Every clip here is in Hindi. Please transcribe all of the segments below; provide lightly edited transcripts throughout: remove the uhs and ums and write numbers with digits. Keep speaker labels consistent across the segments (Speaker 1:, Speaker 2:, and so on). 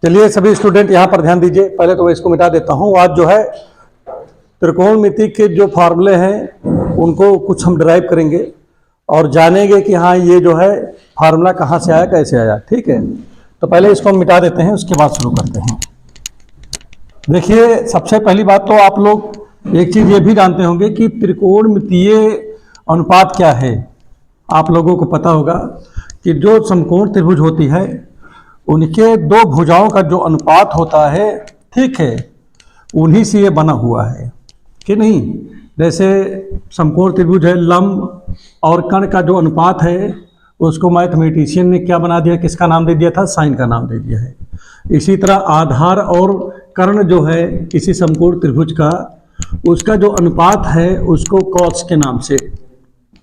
Speaker 1: चलिए सभी स्टूडेंट यहाँ पर ध्यान दीजिए। पहले तो मैं इसको मिटा देता हूँ। आज जो है त्रिकोणमिति के जो फार्मूले हैं उनको कुछ हम डिराइव करेंगे और जानेंगे कि हाँ ये जो है फार्मूला कहाँ से आया, कैसे आया। ठीक है, तो पहले इसको हम मिटा देते हैं, उसके बाद शुरू करते हैं। देखिए, सबसे पहली बात तो आप लोग एक चीज़ ये भी जानते होंगे कि त्रिकोणमितीय अनुपात क्या है। आप लोगों को पता होगा कि जो समकोण त्रिभुज होती है उनके दो भुजाओं का जो अनुपात होता है, ठीक है, उन्हीं से ये बना हुआ है कि नहीं। जैसे समकोण त्रिभुज है, लंब और कर्ण का जो अनुपात है उसको मैथमेटिशियन ने क्या बना दिया, किसका नाम दे दिया था, साइन का नाम दे दिया है। इसी तरह आधार और कर्ण जो है किसी समकोण त्रिभुज का, उसका जो अनुपात है उसको कॉस के नाम से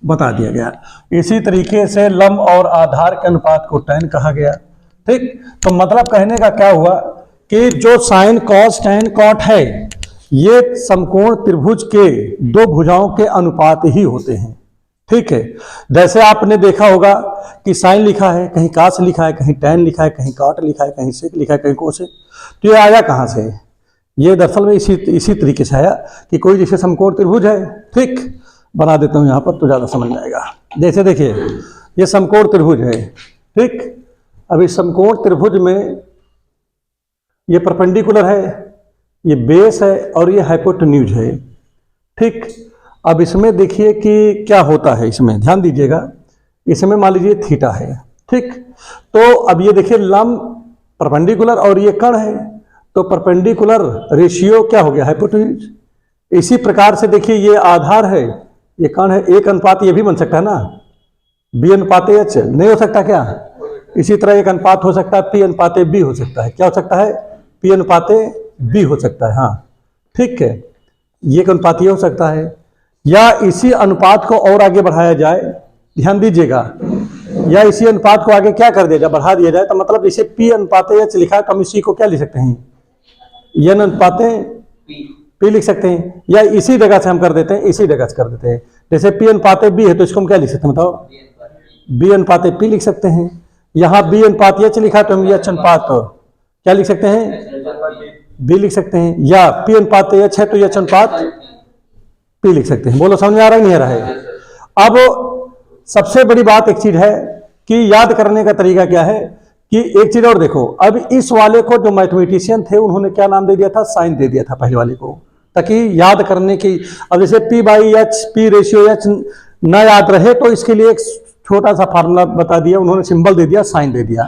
Speaker 1: बता दिया गया। इसी तरीके से लंब और आधार के अनुपात को टैन कहा गया। ठीक, तो मतलब कहने का क्या हुआ कि जो साइन कॉस टैन कॉट है ये समकोण त्रिभुज के दो भुजाओं के अनुपात ही होते हैं। ठीक है, जैसे आपने देखा होगा कि साइन लिखा है, कहीं कास लिखा है, कहीं टैन लिखा है, कहीं कॉट लिखा है, कहीं सेक लिखा है, कहीं कोसेक। तो ये आया कहाँ से? ये दरअसल में इसी तरीके से आया कि कोई जैसे समकोण त्रिभुज है, ठीक, बना देता हूँ यहाँ पर तो ज़्यादा समझ में आएगा। जैसे देखिए ये समकोण त्रिभुज है, ठीक। अब इस समकोण त्रिभुज में ये परपेंडिकुलर है, ये बेस है और ये हाइपोटेन्यूज है। ठीक, अब इसमें देखिए कि क्या होता है, इसमें ध्यान दीजिएगा। इसमें मान लीजिए थीटा है, ठीक। तो अब ये देखिए लंब परपेंडिकुलर और ये कर्ण है, तो परपेंडिकुलर रेशियो क्या हो गया, हाइपोटेन्यूज। इसी प्रकार से देखिए ये आधार है, ये कर्ण है, एक अनुपात ये भी बन सकता है ना, बी अनुपात एच नहीं हो सकता क्या? इसी तरह एक अनुपात हो सकता है पी अनुपात बी हो सकता है। क्या हो सकता है? पी अनुपात बी हो सकता है। हाँ ठीक है, ये एक अनुपात ये हो सकता है, या इसी अनुपात को और आगे बढ़ाया जाए, ध्यान दीजिएगा, या इसी अनुपात को आगे क्या कर दिया जाए, बढ़ा दिया जाए। तो मतलब इसे पी अनुपात एच लिखा है तो हम इसी को क्या लिख सकते हैं, एन अनुपात पी लिख सकते हैं, या इसी जगह से हम कर देते हैं, इसी जगह से कर देते हैं। जैसे पी अनुपात बी है तो इसको हम क्या लिख सकते हैं, बताओ, बी अनुपात पी लिख सकते हैं। यहाँ बी अनुपात एच लिखा तो हम एच अनुपात क्या लिख सकते हैं, बी लिख सकते हैं, या पी अनुपात एच है तो एच अनुपात पी लिख सकते हैं। बोलो समझ में आ रहा है, नहीं आ रहा है? अब सबसे बड़ी बात एक चीज है कि याद करने का तरीका क्या है कि एक चीज और देखो, अब इस वाले को जो मैथमेटिशियन थे उन्होंने क्या नाम दे दिया था, साइन दे दिया था पहले वाले को, ताकि याद करने की। अब जैसे P by H, P ratio H ना याद रहे तो इसके लिए एक छोटा सा फार्मूला बता दिया उन्होंने, सिंबल दे दिया, साइन दे दिया।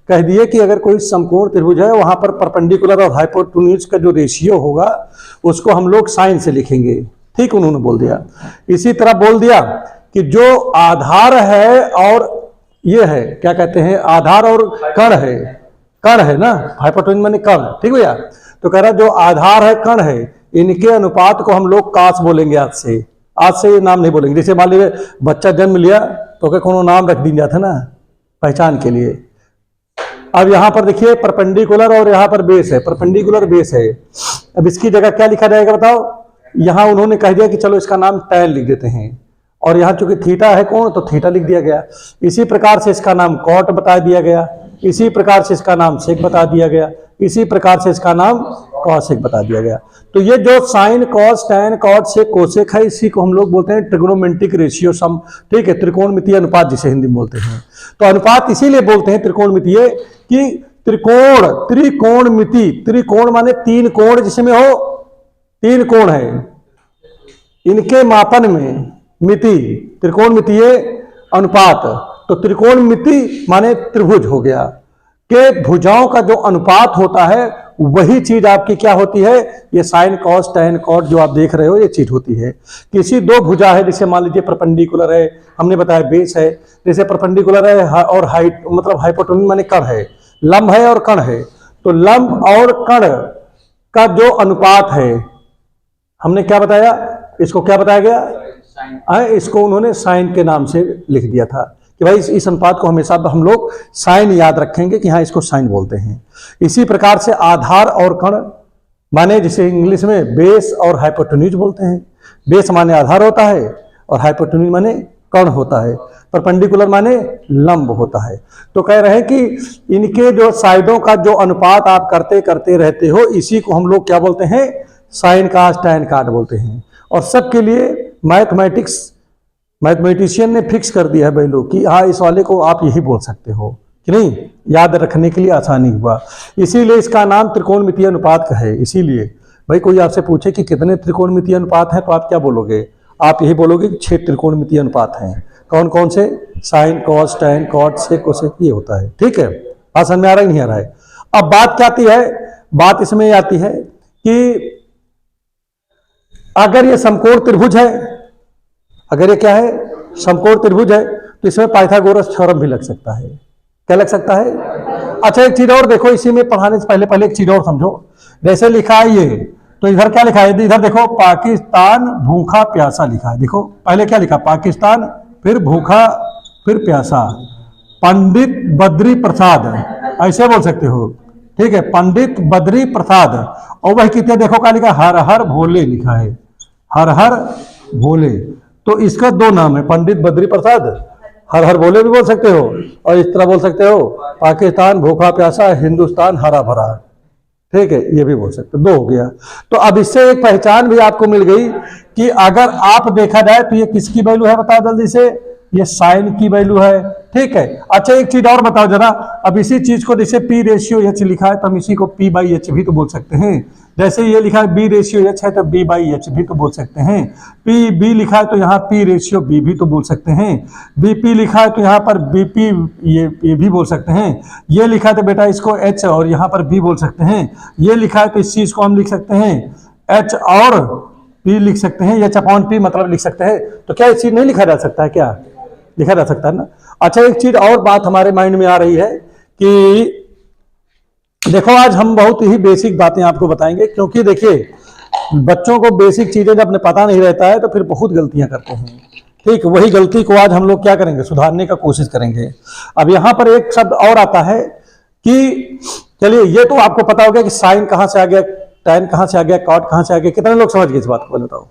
Speaker 1: कह दिए कि अगर कोई समकोण त्रिभुज है वहां पर परपेंडिकुलर और हाइपोटेन्यूज का जो रेशियो होगा उसको हम लोग साइन से लिखेंगे। ठीक, उन्होंने बोल दिया। इसी तरह बोल दिया कि जो आधार है और ये है, क्या कहते हैं, आधार और कर्ण है, कर्ण है ना, हाइपोटेन्यूज माने कर्ण, ठीक भैया। तो कह रहा जो आधार है कर्ण है, इनके अनुपात को हम लोग कास बोलेंगे आज से ये नाम नहीं बोलेंगे। जैसे मान लीजिए बच्चा जन्म लिया तो क्या कोनो नाम रख दिया था ना पहचान के लिए। अब यहां पर देखिए परपेंडिकुलर और यहां पर बेस है, परपेंडिकुलर बेस है। अब इसकी जगह क्या लिखा जाएगा बताओ? यहां उन्होंने कह दिया कि चलो इसका नाम टैन लिख देते हैं, और यहां चूंकि थीटा है कोण तो थीटा लिख दिया गया। इसी प्रकार से इसका नाम कॉट बता दिया गया, इसी प्रकार से इसका नाम सेक बता दिया गया, इसी प्रकार से इसका नाम कॉसेक बता दिया गया। तो ये जो sine cos tan cot sec cosec है, इसी को हम लोग बोलते हैं ट्रिग्नोमेट्रिक रेशियो सम। ठीक है, त्रिकोणमितीय अनुपात जिसे हिंदी में बोलते हैं। तो अनुपात इसीलिए बोलते हैं त्रिकोणमितीय कि त्रिकोणमिति, त्रिकोण माने तीन कोण जिसमें हो, तीन कोण है, इनके मापन में मिति, त्रिकोणमितीय अनुपात। तो त्रिकोणमिति माने त्रिभुज हो गया के भुजाओं का जो अनुपात होता है वही चीज आपकी क्या होती है, ये साइन कॉस टैन कॉट जो आप देख रहे हो ये चीज होती है। किसी दो भुजा है, जैसे मान लीजिए परपेंडिकुलर है, हमने बताया बेस है, जैसे परपेंडिकुलर है और हाइट मतलब हाइपोटेन्यूज माने कर्ण है, लंब है और कर्ण है। तो लंब और कर्ण का जो अनुपात है, हमने क्या बताया, इसको क्या बताया गया, इसको उन्होंने साइन के नाम से लिख दिया था कि भाई इस अनुपात को हमेशा हम लोग साइन याद रखेंगे कि हाँ इसको साइन बोलते हैं। इसी प्रकार से आधार और कर्ण माने जिसे इंग्लिश में बेस और हाइपोटेन्यूज बोलते हैं। बेस माने आधार होता है और हाइपोटेन्यूज माने कर्ण होता है, परपेंडिकुलर माने लंब होता है। तो कह रहे हैं कि इनके जो साइडों का जो अनुपात आप करते करते रहते हो, इसी को हम लोग क्या बोलते हैं, साइन काट टैन काट बोलते हैं। और सबके लिए मैथमेटिशियन ने फिक्स कर दिया है वैल्यू कि हाँ इस वाले को आप यही बोल सकते हो कि नहीं, याद रखने के लिए आसानी हुआ। इसीलिए इसका नाम त्रिकोणमितीय अनुपात का है। इसीलिए भाई कोई आपसे पूछे कि कितने त्रिकोणमितीय अनुपात हैं तो आप क्या बोलोगे, आप यही बोलोगे कि 6 त्रिकोणमितीय अनुपात हैं। कौन कौन से, sine cos tan cot sec cosec, ये होता है। ठीक है, बात समझ में आ रहा है नहीं आ रहा है। अब बात क्या आती है, बात इसमें आती है कि अगर ये समकोण त्रिभुज है, अगर ये क्या है, समकोण त्रिभुज है, तो इसमें पाइथागोरस थ्योरम भी लग सकता है। क्या लग सकता है? अच्छा एक चीज और देखो, इसी में पढ़ाने से पहले एक चीज और समझो। जैसे लिखा है ये, तो इधर क्या लिखा है, इधर देखो पाकिस्तान भूखा प्यासा लिखा है। देखो पहले क्या लिखा, पाकिस्तान, फिर भूखा, फिर प्यासा, पंडित बद्री प्रसाद, ऐसे बोल सकते हो। ठीक है, पंडित बद्री प्रसाद। और वही कितने देखो क्या लिखा, हर हर भोले लिखा है, हर हर भोले। तो इसका 2 नाम है, पंडित बद्री प्रसाद, हर हर भोले भी बोल सकते हो, और इस तरह बोल सकते हो पाकिस्तान भूखा प्यासा, हिंदुस्तान हरा भरा। ठीक है, ये भी बोल सकते हो, 2 हो गया। तो अब इससे एक पहचान भी आपको मिल गई कि अगर आप देखा जाए तो ये किसकी वैल्यू है, बताओ जल्दी से, ये साइन की वैल्यू है। ठीक है, अच्छा एक चीज और बताओ जरा, अब इसी चीज को जैसे P रेशियो H लिखा है तो हम इसी को P/H भी तो बोल सकते हैं। जैसे ये लिखा है B रेशियो H है तो B/H भी तो बोल सकते हैं। B लिखा है तो यहाँ P रेशियो B भी तो बोल सकते हैं। BP लिखा है तो यहाँ पर BP ये भी बोल सकते हैं। ये लिखा है तो बेटा इसको H और यहाँ पर B बोल सकते हैं। ये लिखा है तो इस चीज को हम लिख सकते हैं H और P लिख सकते हैं, H/P मतलब लिख सकते हैं। तो क्या इस चीज नहीं लिखा जा सकता है, क्या लिखा जा सकता है ना। अच्छा एक चीज और बात हमारे माइंड में आ रही है कि देखो आज हम बहुत ही बेसिक बातें आपको बताएंगे, क्योंकि देखिए बच्चों को बेसिक चीजें जब पता नहीं रहता है तो फिर बहुत गलतियां करते हैं। ठीक, वही गलती को आज हम लोग क्या करेंगे, सुधारने का कोशिश करेंगे। अब यहां पर एक शब्द और आता है कि चलिए ये तो आपको पता हो गया कि साइन कहां से आ गया, टैन कहां से आ गया, कॉट कहां से आ गया। कितने लोग समझ गए इस बात को, बताओ।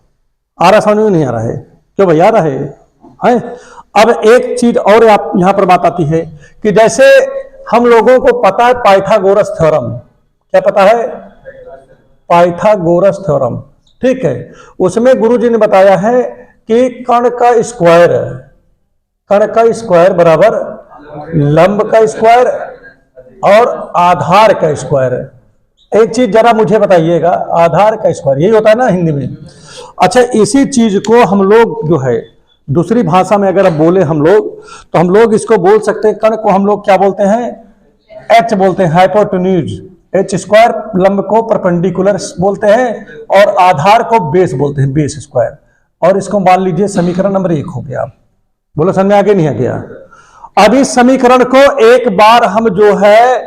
Speaker 1: आ रहा, समझ में नहीं आ रहा है? क्यों भाई, आ रहा है? अब एक चीज और आप यहां पर बात आती है कि जैसे हम लोगों को पता है पाइथागोरस थ्योरम, क्या पता है, पाइथागोरस थ्योरम। ठीक है, उसमें गुरुजी ने बताया है कि कर्ण का स्क्वायर बराबर लंब का स्क्वायर और आधार का स्क्वायर। एक चीज जरा मुझे बताइएगा, आधार का स्क्वायर यही होता है ना हिंदी में। अच्छा इसी चीज को हम लोग जो है दूसरी भाषा में अगर अब बोले हम लोग, तो हम लोग इसको बोल सकते हैं, कर्ण को हम लोग क्या बोलते हैं, H बोलते हैं, हाइपोटेन्यूज। H स्क्वायर लंब को परपेंडिकुलर बोलते हैं, और आधार को बेस बोलते हैं, बेस स्क्वायर। और इसको मान लीजिए समीकरण नंबर 1 हो गया। बोलो समझ में आगे नहीं आ गया? अब इस समीकरण को एक बार हम जो है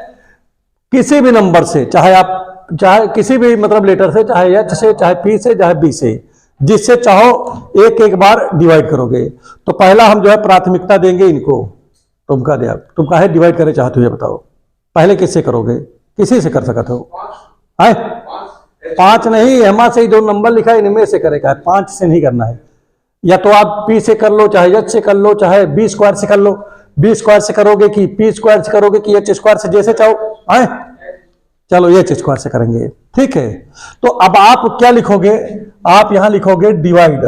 Speaker 1: किसी भी नंबर से, चाहे किसी भी मतलब लेटर से, चाहे H से, चाहे P से, चाहे B से, जिससे चाहो एक बार डिवाइड करोगे। तो पहला हम जो है प्राथमिकता देंगे इनको। तुम काहे डिवाइड करे चाहते हो, ये बताओ। पहले किससे करोगे, किसी से कर सकते हो? 5 नहीं, एमा से ही जो नंबर लिखा है इनमें से करेगा, 5 से नहीं करना है। या तो आप P से कर लो, चाहे H से कर लो, चाहे B स्क्वायर से कर लो। B स्क्वायर से करोगे कि P स्क्वायर से करोगे कि H स्क्वायर से, जैसे चाहो। चलो H स्क्वायर से करेंगे। ठीक है, तो अब आप क्या लिखोगे, आप यहां लिखोगे डिवाइड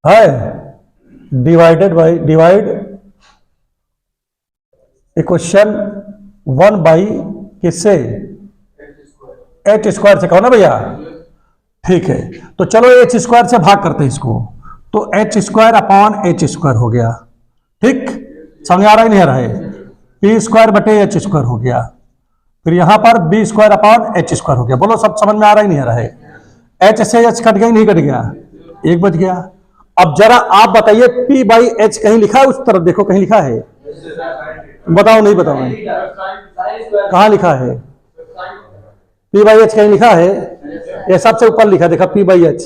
Speaker 1: है, divided by, divide equation 1 by किससे, H स्क्वायर से, कहो ना भैया। ठीक है, तो चलो H स्क्वायर से भाग करते हैं इसको, तो H square upon H square हो गया। ठीक, समझ आ रहा है नहीं आ रहा है? P स्क्वायर बटे H स्क्वायर हो गया। फिर यहां पर B square upon H square हो गया। बोलो सब समझ में आ रहा है नहीं आ रहा है? H से H कट गया, नहीं कट गया, 1 बच गया। अब जरा आप बताइए P/H कहीं लिखा है, उस तरफ देखो कहीं लिखा है, बताओ, नहीं बताओ, कहां लिखा है? P/H कहीं लिखा है? ये सबसे ऊपर लिखा, देखा P/H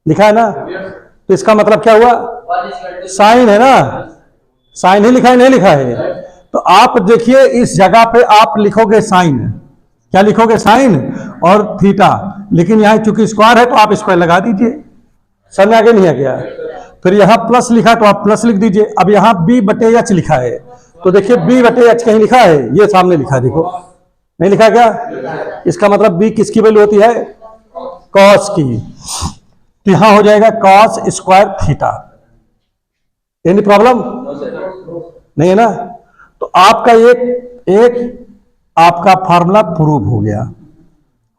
Speaker 1: लिखा है ना, तो इसका मतलब क्या हुआ, साइन है ना, साइन ही लिखा है, नहीं लिखा है? तो आप देखिए इस जगह पे आप लिखोगे साइन, क्या लिखोगे, साइन और थीटा, लेकिन यहाँ चूंकि स्क्वायर है तो आप स्क्वायर लगा दीजिए। समझ में आगे नहीं आ गया? फिर यहाँ प्लस लिखा तो आप प्लस लिख दीजिए। अब यहाँ बी बटे एच लिखा है तो देखिए बी बटे एच कहीं लिखा है, ये सामने लिखा है, देखो नहीं लिखा क्या? इसका मतलब बी किसकी वैल्यू होती है, कॉस की। तो यहां हो जाएगा cos square theta. Any problem नहीं है ना? तो आपका एक एक आपका फार्मूला प्रूव हो गया,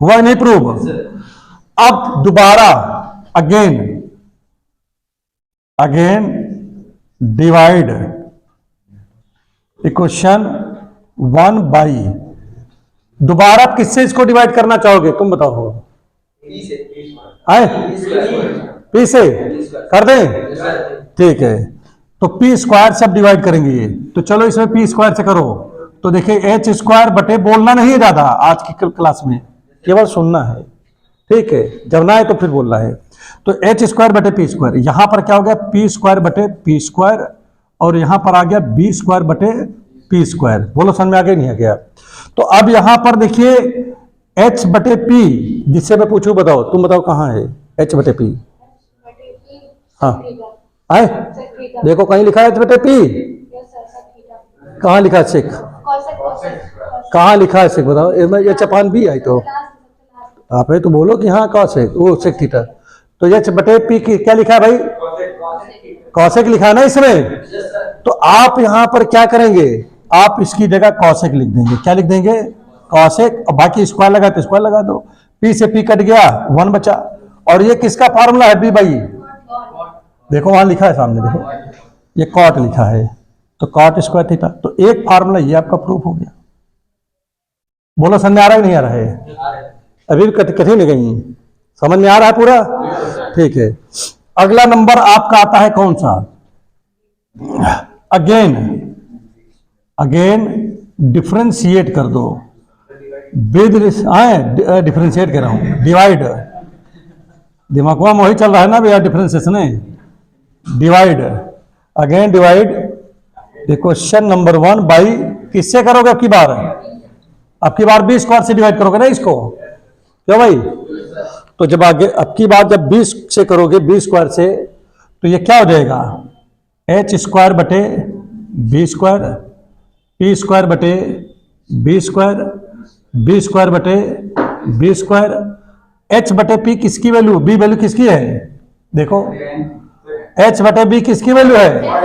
Speaker 1: हुआ नहीं प्रूव? अब दोबारा again again divide equation 1 by, दोबारा किससे इसको डिवाइड करना चाहोगे तुम बताओ? आए पी से कर दें, ठीक है। तो पी स्क्वायर से अब डिवाइड करेंगे ये, तो चलो इसमें पी स्क्वायर से करो। तो देखिए एच स्क्वायर बटे, बोलना नहीं है ज्यादा आज की क्लास में, केवल सुनना है, ठीक है? जब ना है तो फिर बोलना है। तो एच स्क्वायर बटे पी स्क्वायर, यहां पर क्या हो गया, पी स्क्वायर बटे पी स्क्वायर, और यहां पर आ गया बी स्क्वायर बटे पी स्क्वायर। बोलो समझ में आ गया नहीं आ गया? तो अब यहां पर देखिए एच बटे पी, जिससे मैं पूछूं बताओ, तुम बताओ कहां है एच बटे पी? हाँ आए, देखो कहीं लिखा है एच बटे पी, कहां लिखा है सेक, कहां लिखा है सेक बताओ? ये चपान बी आई तो आप तो बोलो कि हाँ कॉसेक, वो सेक थीटा। तो एच बटे पी की क्या लिखा है भाई, कॉसेक लिखा है ना इसमें। तो आप यहां पर क्या करेंगे, आप इसकी जगह कॉसेक लिख देंगे। क्या लिख देंगे, कॉसेक, और बाकी स्क्वायर लगा तो स्क्वायर लगा दो। पी से पी कट गया, 1 बचा। और ये किसका फार्मूला है, बी बाई, देखो वहां लिखा है सामने, देखो ये कॉट लिखा है, तो कॉट स्क्वायर थीटा। तो एक फार्मूला ये आपका प्रूफ हो गया। बोलो समझ में आ रहा है नहीं आ रहा है? अभी भी कठिन नहीं गई, समझ में आ रहा है पूरा? ठीक है। अगला नंबर आपका आता है कौन सा, अगेन अगेन डिफरेंशिएट कर दो विद, डिफरेंशिएट कर रहा हूं, डिवाइड, दिमाग में वही चल रहा है ना भैया, डिफरेंशिएशन है, divide, again divide question number 1 by, किससे करोगे अब की बार बी स्क्वायर से डिवाइड करोगे ना इसको, क्यों भाई? तो जब आगे अब की बार जब 20 से करोगे, बी स्क्वायर से, तो ये क्या हो जाएगा, एच स्क्वायर बटे बी स्क्वायर, पी स्क्वायर बटे बी स्क्वायर, बी स्क्वायर बटे बी स्क्वायर, एच बटे पी किसकी वैल्यू, बी वैल्यू किसकी है, देखो एच बटे बी किसकी वैल्यू है,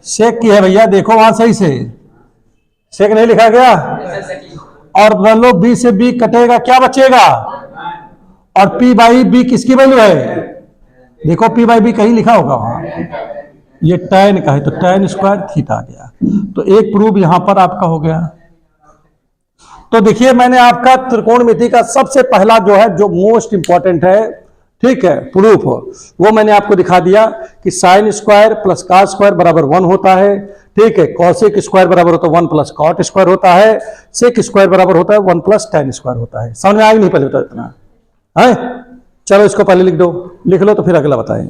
Speaker 1: सेक की है भैया, देखो वहां सही से सेक नहीं लिखा गया। और मान लो बी से बी कटेगा, क्या बचेगा, और पी बाई बी किसकी वैल्यू है, देखो पी बाई बी कहीं लिखा होगा वहां, ये tan का है, तो tan स्क्वायर थीटा आ गया। तो एक प्रूफ यहां पर आपका हो गया। तो देखिए मैंने आपका त्रिकोणमिति का सबसे पहला जो है, जो मोस्ट इंपॉर्टेंट है, ठीक है, प्रूफ, वो मैंने आपको दिखा दिया कि sine square plus cos square बराबर 1 होता है, ठीक है, कॉसेक स्क्वायर बराबर होता है 1 प्लस कॉट स्क्वायर होता है, सेक स्क्वायर बराबर होता है 1 प्लस tan स्क्वायर होता है। समझ में आएगा नहीं पहले तो इतना है? चलो इसको पहले लिख दो, लिख लो तो फिर अगला बताएं।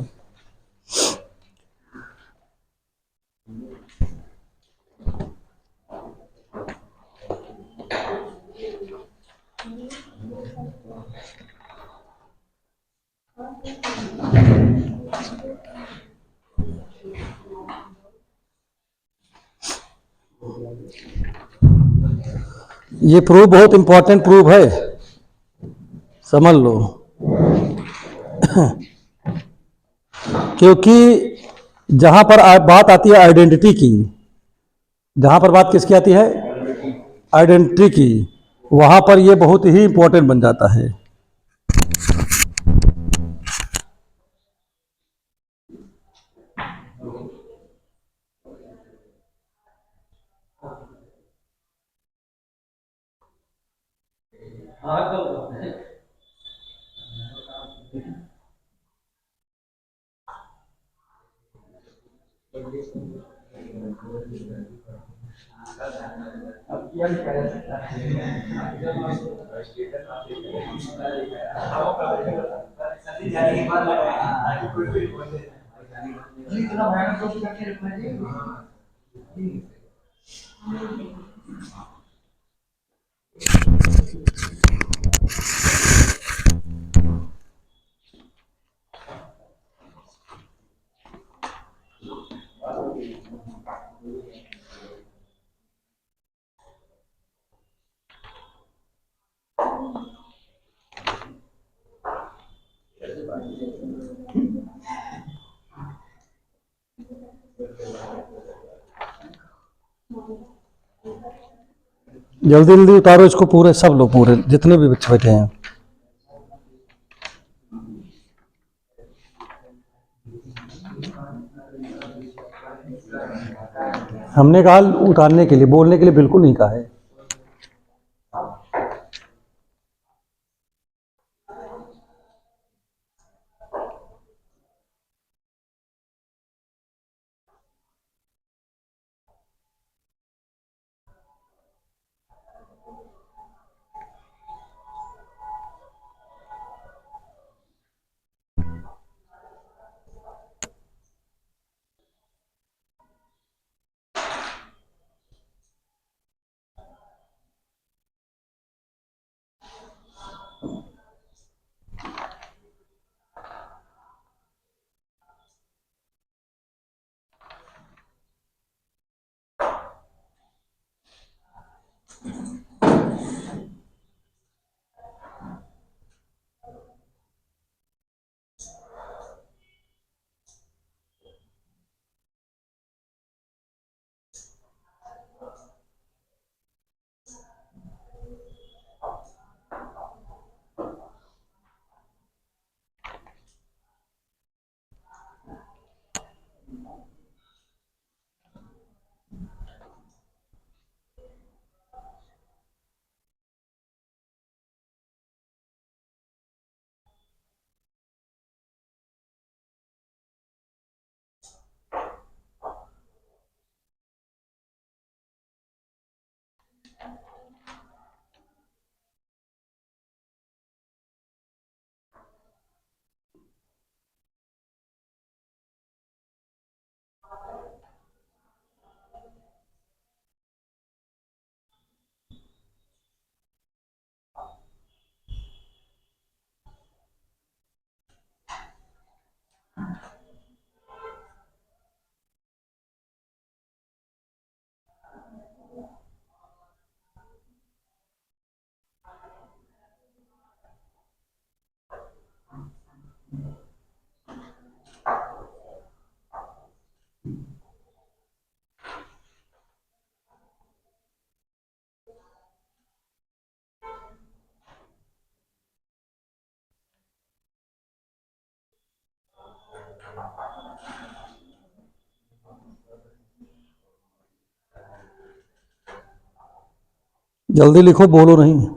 Speaker 1: ये प्रूफ बहुत इंपॉर्टेंट प्रूफ है, समझ लो। क्योंकि जहां पर बात आती है आइडेंटिटी की, जहां पर बात किसकी आती है, आइडेंटिटी की, वहां पर ये बहुत ही इंपॉर्टेंट बन जाता है। जल्दी जल्दी उतारो इसको, पूरे सब लोग, पूरे जितने भी बच्चे बैठे हैं। हमने कहा उतारने के लिए, बोलने के लिए बिल्कुल नहीं कहा है। जल्दी लिखो, बोलो नहीं।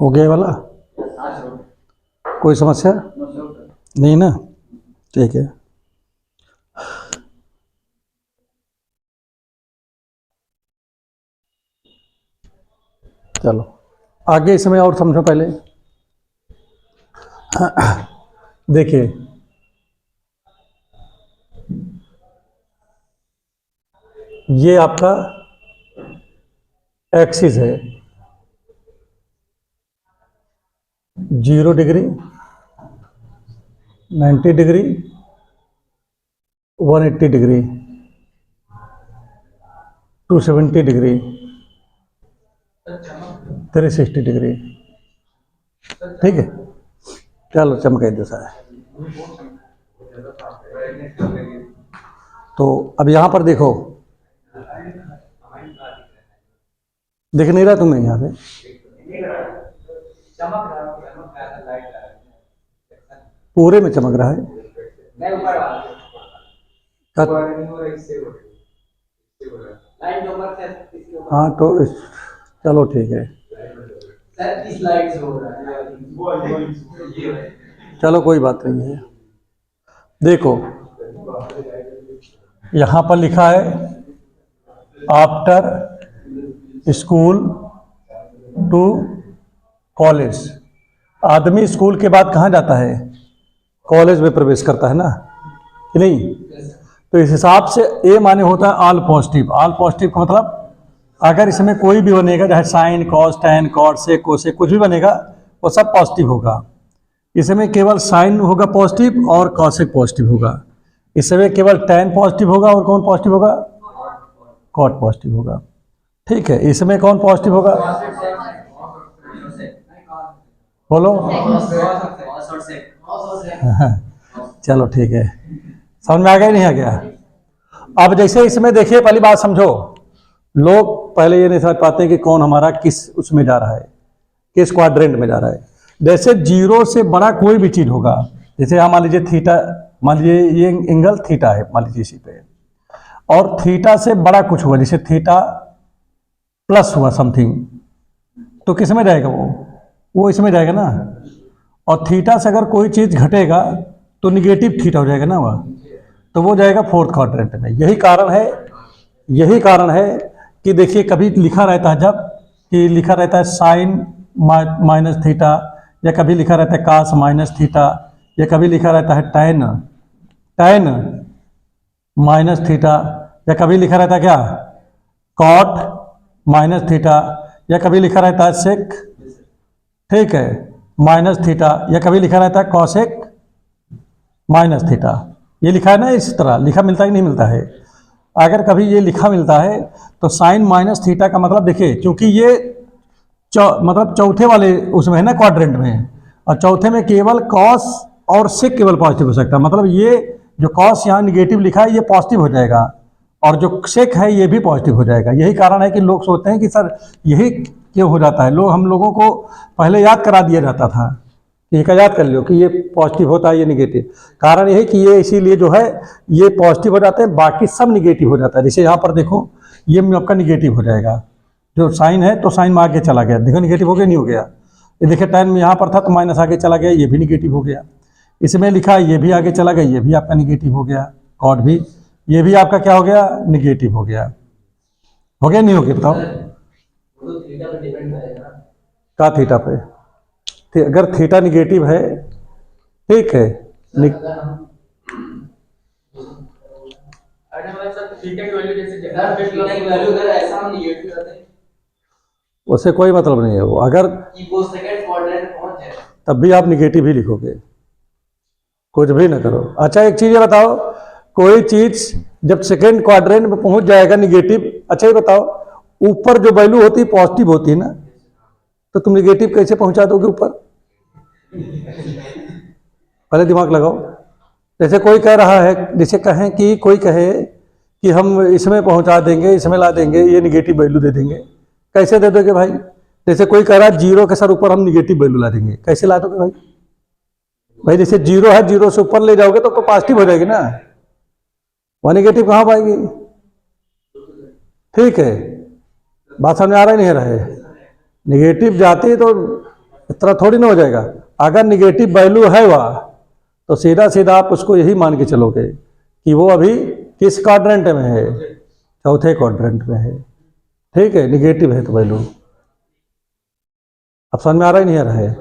Speaker 1: हो गया वाला? कोई समस्या नहीं ना? ठीक है। चलो आगे इसमें और समझो। पहले देखिए, ये आपका एक्सिस है, 0 degree, 90 degree, 180 degree, 270 degree, 360 degree. ठीक है। चलो चमके जैसा है। तो अब यहाँ पर देखो, दिख नहीं रहा तुम्हें यहाँ पे? पूरे में चमक रहा है। हाँ तो चलो ठीक है, चलो कोई बात नहीं है। देखो यहाँ पर लिखा है आफ्टर स्कूल टू कॉलेज। आदमी स्कूल के बाद कहाँ जाता है? कॉलेज में प्रवेश करता है ना, कि नहीं? तो इस हिसाब से ए माने होता है ऑल पॉजिटिव। ऑल पॉजिटिव का मतलब अगर इसमें कोई भी बनेगा, चाहे साइन कॉस टैन कॉट से कोसे कुछ भी बनेगा, वो सब पॉजिटिव होगा। इसमें केवल साइन होगा पॉजिटिव और कॉसेक पॉजिटिव होगा। इसमें केवल टैन पॉजिटिव होगा और कौन पॉजिटिव होगा? कॉट पॉजिटिव होगा। ठीक है, इसमें कौन पॉजिटिव होगा? बोलो। चलो ठीक है, समझ में आ गया नहीं आ गया? अब जैसे इसमें देखिए, पहली बात समझो, लोग पहले ये नहीं समझ पाते कि कौन हमारा किस उसमें जा रहा है, किस क्वाड्रेंट में जा रहा है। जैसे जीरो से बड़ा कोई भी चीज होगा, जैसे यहाँ मान लीजिए थीटा, मान लीजिए ये एंगल थीटा है, मान लीजिए इसी पे, और थीटा से बड़ा कुछ हुआ, जैसे थीटा प्लस हुआ समथिंग, तो किस में जाएगा? वो इसमें जाएगा ना। और थीटा से अगर कोई चीज घटेगा तो निगेटिव थीटा हो जाएगा ना वह, तो वो जाएगा फोर्थ क्वाड्रेंट में। यही कारण है कि देखिए कभी लिखा रहता है, जब कि लिखा रहता है साइन माइनस थीटा, या कभी लिखा रहता है कास माइनस थीटा, या कभी लिखा रहता है टैन माइनस थीटा, या कभी लिखा रहता है क्या कॉट माइनस थीटा, या कभी लिखा रहता है सेक, ठीक है, माइनस थीटा, या कभी लिखा रहता है कॉसेक माइनस थीटा। ये लिखा है ना, इस तरह लिखा मिलता है कि नहीं मिलता है? अगर कभी ये लिखा मिलता है तो साइन माइनस थीटा का मतलब देखिए, क्योंकि ये मतलब चौथे वाले उसमें है ना क्वाड्रेंट में, और चौथे में केवल कॉस और सेक केवल पॉजिटिव हो सकता है। मतलब ये जो कॉस यहाँ निगेटिव लिखा है ये पॉजिटिव हो जाएगा, और जो सेक है ये भी पॉजिटिव हो जाएगा। यही कारण है कि लोग सोचते हैं कि सर यही क्यों हो जाता है। हम लोगों को पहले याद करा दिया जाता था, एक याद कर लो कि ये पॉजिटिव होता है, ये निगेटिव। कारण यह है कि ये इसीलिए जो है ये पॉजिटिव हो जाते हैं, बाकी सब निगेटिव हो जाता है। जैसे यहाँ पर देखो, ये आपका निगेटिव हो जाएगा, जो साइन है तो साइन में आगे चला गया, देखो निगेटिव हो गया नहीं हो गया? ये देखिए टैन में यहाँ पर था तो माइनस आगे चला गया, ये भी निगेटिव हो गया। इसमें लिखा है ये भी आगे चला गया, ये भी आपका निगेटिव हो गया। कॉट भी, ये भी आपका क्या हो गया? निगेटिव हो गया। हो गया नहीं हो गया? बताओ। का थीटा पे, अगर थीटा निगेटिव है, ठीक है, उससे कोई मतलब नहीं है। वो अगर तब भी आप निगेटिव ही लिखोगे, कुछ भी ना करो। अच्छा एक चीज ये बताओ, कोई चीज जब सेकेंड क्वाड्रेंट में पहुंच जाएगा निगेटिव, अच्छा ये बताओ, ऊपर जो वैल्यू होती है पॉजिटिव होती है ना, तो तुम निगेटिव कैसे पहुंचा दोगे ऊपर? पहले दिमाग लगाओ। जैसे कोई कह रहा है, जैसे कहें कि कोई कहे कि हम इसमें पहुंचा देंगे, इसमें ला देंगे, ये निगेटिव वैल्यू दे देंगे, कैसे दे दोगे भाई? जैसे कोई कह रहा है जीरो के सर ऊपर हम निगेटिव वैल्यू ला देंगे, कैसे ला दोगे भाई? भाई जैसे जीरो है, जीरो से ऊपर ले जाओगे तो पॉजिटिव हो जाएगी ना, वह निगेटिव कहाँ पाएगी? ठीक है, बात समझ आ रहा नहीं रहा है? निगेटिव जाती है तो इस तरह थोड़ी ना हो जाएगा। अगर निगेटिव वैल्यू है वह, तो सीधा सीधा आप उसको यही मान के चलोगे कि वो अभी किस क्वाड्रेंट में है? चौथे क्वाड्रेंट में है। ठीक है, निगेटिव है तो वैल्यू। अब समझ में आ रहा ही नहीं आ रहा है?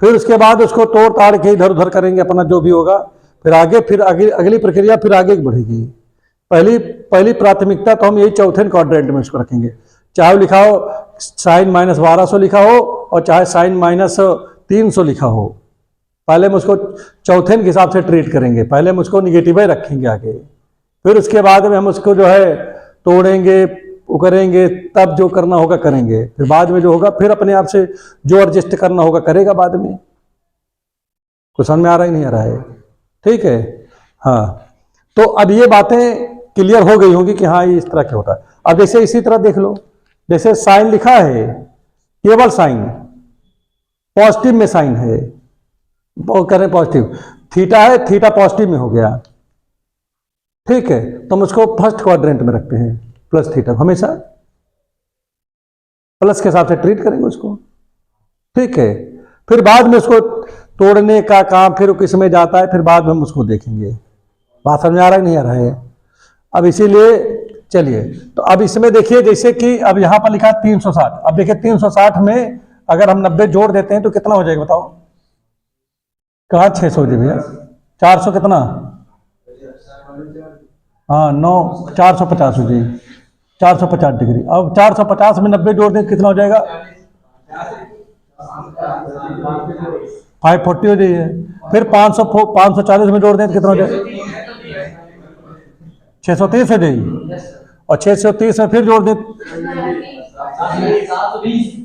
Speaker 1: फिर उसके बाद उसको तोड़ ताड़ के इधर उधर करेंगे अपना जो भी होगा, फिर आगे अगली प्रक्रिया फिर आगे बढ़ेगी। पहली प्राथमिकता तो हम यही चौथे क्वाड्रेंट में उसको रखेंगे, चाहे लिखा हो साइन माइनस 1200 लिखा हो और चाहे साइन माइनस 300 लिखा हो। पहले हम उसको चौथे के हिसाब से ट्रीट करेंगे, पहले हम उसको निगेटिव ही रखेंगे आगे, फिर उसके बाद में हम उसको जो है तोड़ेंगे, वो करेंगे, तब जो करना होगा करेंगे, फिर बाद में जो होगा फिर अपने आप से जो एडजस्ट करना होगा करेगा बाद में। कुछ समझ में आ रहा ही नहीं आ रहा है? ठीक है, हाँ। तो अब ये बातें क्लियर हो गई होगी कि हाँ ये इस तरह क्या होता है। अब जैसे इसी तरह देख लो, जैसे साइन लिखा है, केवल साइन, पॉजिटिव में साइन है, वो करें पॉजिटिव, थीटा है, थीटा पॉजिटिव में हो गया, ठीक है, तो हम उसको फर्स्ट क्वाड्रेंट में रखते हैं, प्लस थीटा, हमेशा प्लस के हिसाब से ट्रीट करेंगे उसको, ठीक है। फिर बाद में उसको तोड़ने का काम फिर किस में जाता है, फिर बाद में हम उसको देखेंगे। बात समझ आ रहा है नहीं आ रहा है? अब इसीलिए चलिए, तो अब इसमें देखिए, जैसे कि अब यहां पर लिखा है 360, अब देखिए 360 में अगर हम 90 जोड़ देते हैं तो कितना हो जाएगा बताओ? कहाँ 600 हो जाएगा? 400 कितना? हाँ 9, 450 हो जाएगी, 450 डिग्री। अब 450 में 90 जोड़ दें कितना हो जाएगा? 540 हो जाइए। फिर 540 में जोड़ दें तो कितना हो जाएगा? 630 हो जाएगी। और 630 में फिर जोड़ दें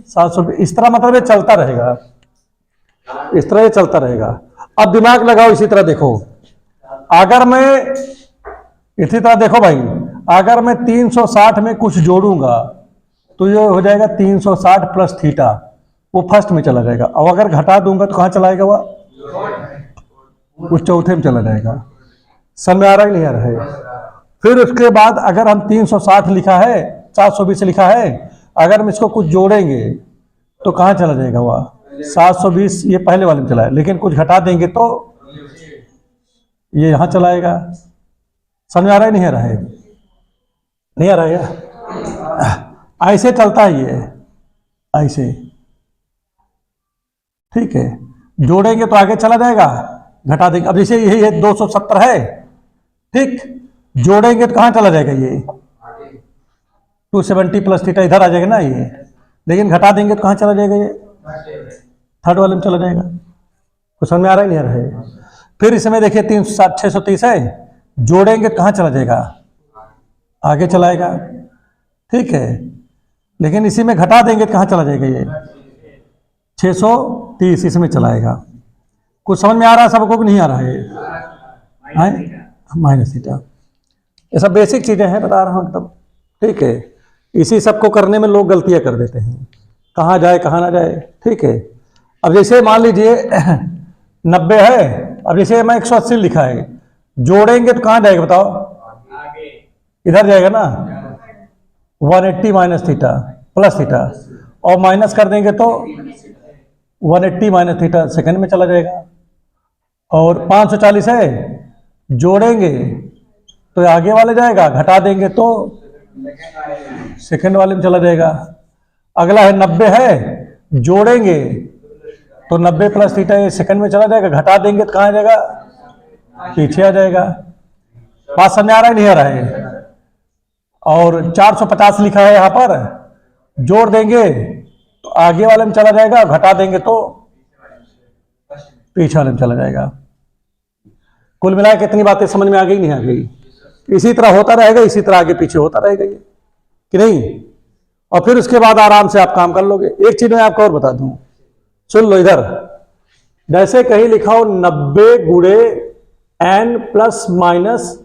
Speaker 1: 720। इस तरह मतलब ये चलता रहेगा, इस तरह ये चलता रहेगा। अब दिमाग लगाओ, इसी तरह देखो, अगर मैं इसी तरह देखो भाई, अगर मैं 360 में कुछ जोड़ूंगा तो ये हो जाएगा 360 प्लस थीटा, वो फर्स्ट में चला जाएगा। और अगर घटा दूंगा तो कहाँ चला जाएगा? वो चौथे में चला जाएगा। समझ में आ रहा है नहीं आ रहा है? फिर उसके बाद अगर हम 360 लिखा है, 420 लिखा है, अगर हम इसको कुछ जोड़ेंगे तो कहाँ चला जाएगा? वह 720 ये पहले वाले में चला है, लेकिन कुछ घटा देंगे तो ये यहाँ चलाएगा। समझ आ रहा है नहीं आ रहा है? नहीं आ रहा है? ऐसे चलता है ये, ऐसे, ठीक है। जोड़ेंगे तो आगे चला जाएगा, घटा देंगे। अब जैसे यही 270 है, ठीक, जोड़ेंगे तो कहाँ चला जाएगा? ये 270 प्लस थीटा इधर आ जाएगा ना ये, लेकिन घटा देंगे तो कहाँ चला जाएगा? ये थर्ड वाले में चला जाएगा। कुछ समझ में आ रहा है नहीं आ रहा है? फिर इसमें देखिए 630 है, जोड़ेंगे तो कहाँ चला जाएगा? आगे चलाएगा, ठीक है, लेकिन इसी में घटा देंगे तो कहाँ चला जाएगा? ये 630 इसमें चलाएगा। कुछ समझ में आ रहा है सबको कि नहीं आ रहा है? माइनस थीटा, ये सब बेसिक चीजें हैं, बता रहा हूँ एकदम, ठीक है। इसी सबको करने में लोग गलतियां कर देते हैं, कहाँ जाए कहाँ ना जाए, ठीक है। अब जैसे मान लीजिए 90 है, अब जैसे मैं 180 लिखा है, जोड़ेंगे तो कहाँ जाएगा बताओ? इधर जाएगा ना, 180 माइनस थीटा प्लस थीटा, और माइनस कर देंगे तो 180 माइनस थीटा सेकंड में चला जाएगा। और 540 है, जोड़ेंगे तो आगे वाले जाएगा, घटा देंगे तो सेकंड वाले में चला जाएगा। अगला है 90 है, जोड़ेंगे तो 90 प्लस थीटा ये सेकंड में चला जाएगा, घटा देंगे तो कहाँ जाएगा? पीछे आ जाएगा। बात समझ आ रहा है नहीं आ रहा है? और 450 लिखा है यहाँ पर, जोड़ देंगे तो आगे वाले में चला जाएगा, घटा देंगे तो पीछे वाले में चला जाएगा। कुल मिला के कितनी बातें समझ में आ गई नहीं आ गई? इसी तरह होता रहेगा, इसी तरह आगे पीछे होता रहेगा ये, कि नहीं? और फिर उसके बाद आराम से आप काम कर लोगे। एक चीज मैं आपको और बता दूं, सुन लो इधर, जैसे कहीं लिखा हो 90 गुणे n प्लस माइनस,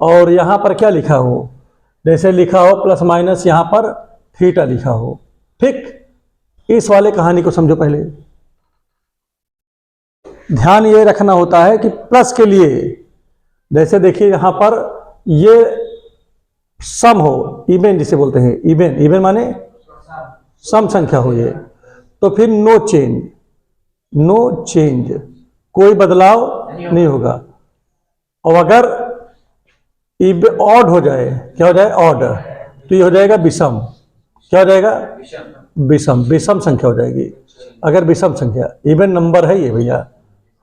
Speaker 1: और यहां पर क्या लिखा हो, जैसे लिखा हो प्लस माइनस, यहां पर थीटा लिखा हो, ठीक। इस वाले कहानी को समझो पहले। ध्यान ये रखना होता है कि प्लस के लिए, जैसे देखिए यहां पर ये सम हो, इवन जिसे बोलते हैं, इवन, इवन माने सम संख्या हो ये, तो फिर नो चेंज, नो चेंज, कोई बदलाव नहीं होगा। और अगर ऑड हो जाए, क्या हो जाए? ऑड, तो ये हो जाएगा विषम। क्या हो जाएगा? विषम, विषम संख्या हो जाएगी। अगर विषम संख्या, इवन नंबर है ये भैया,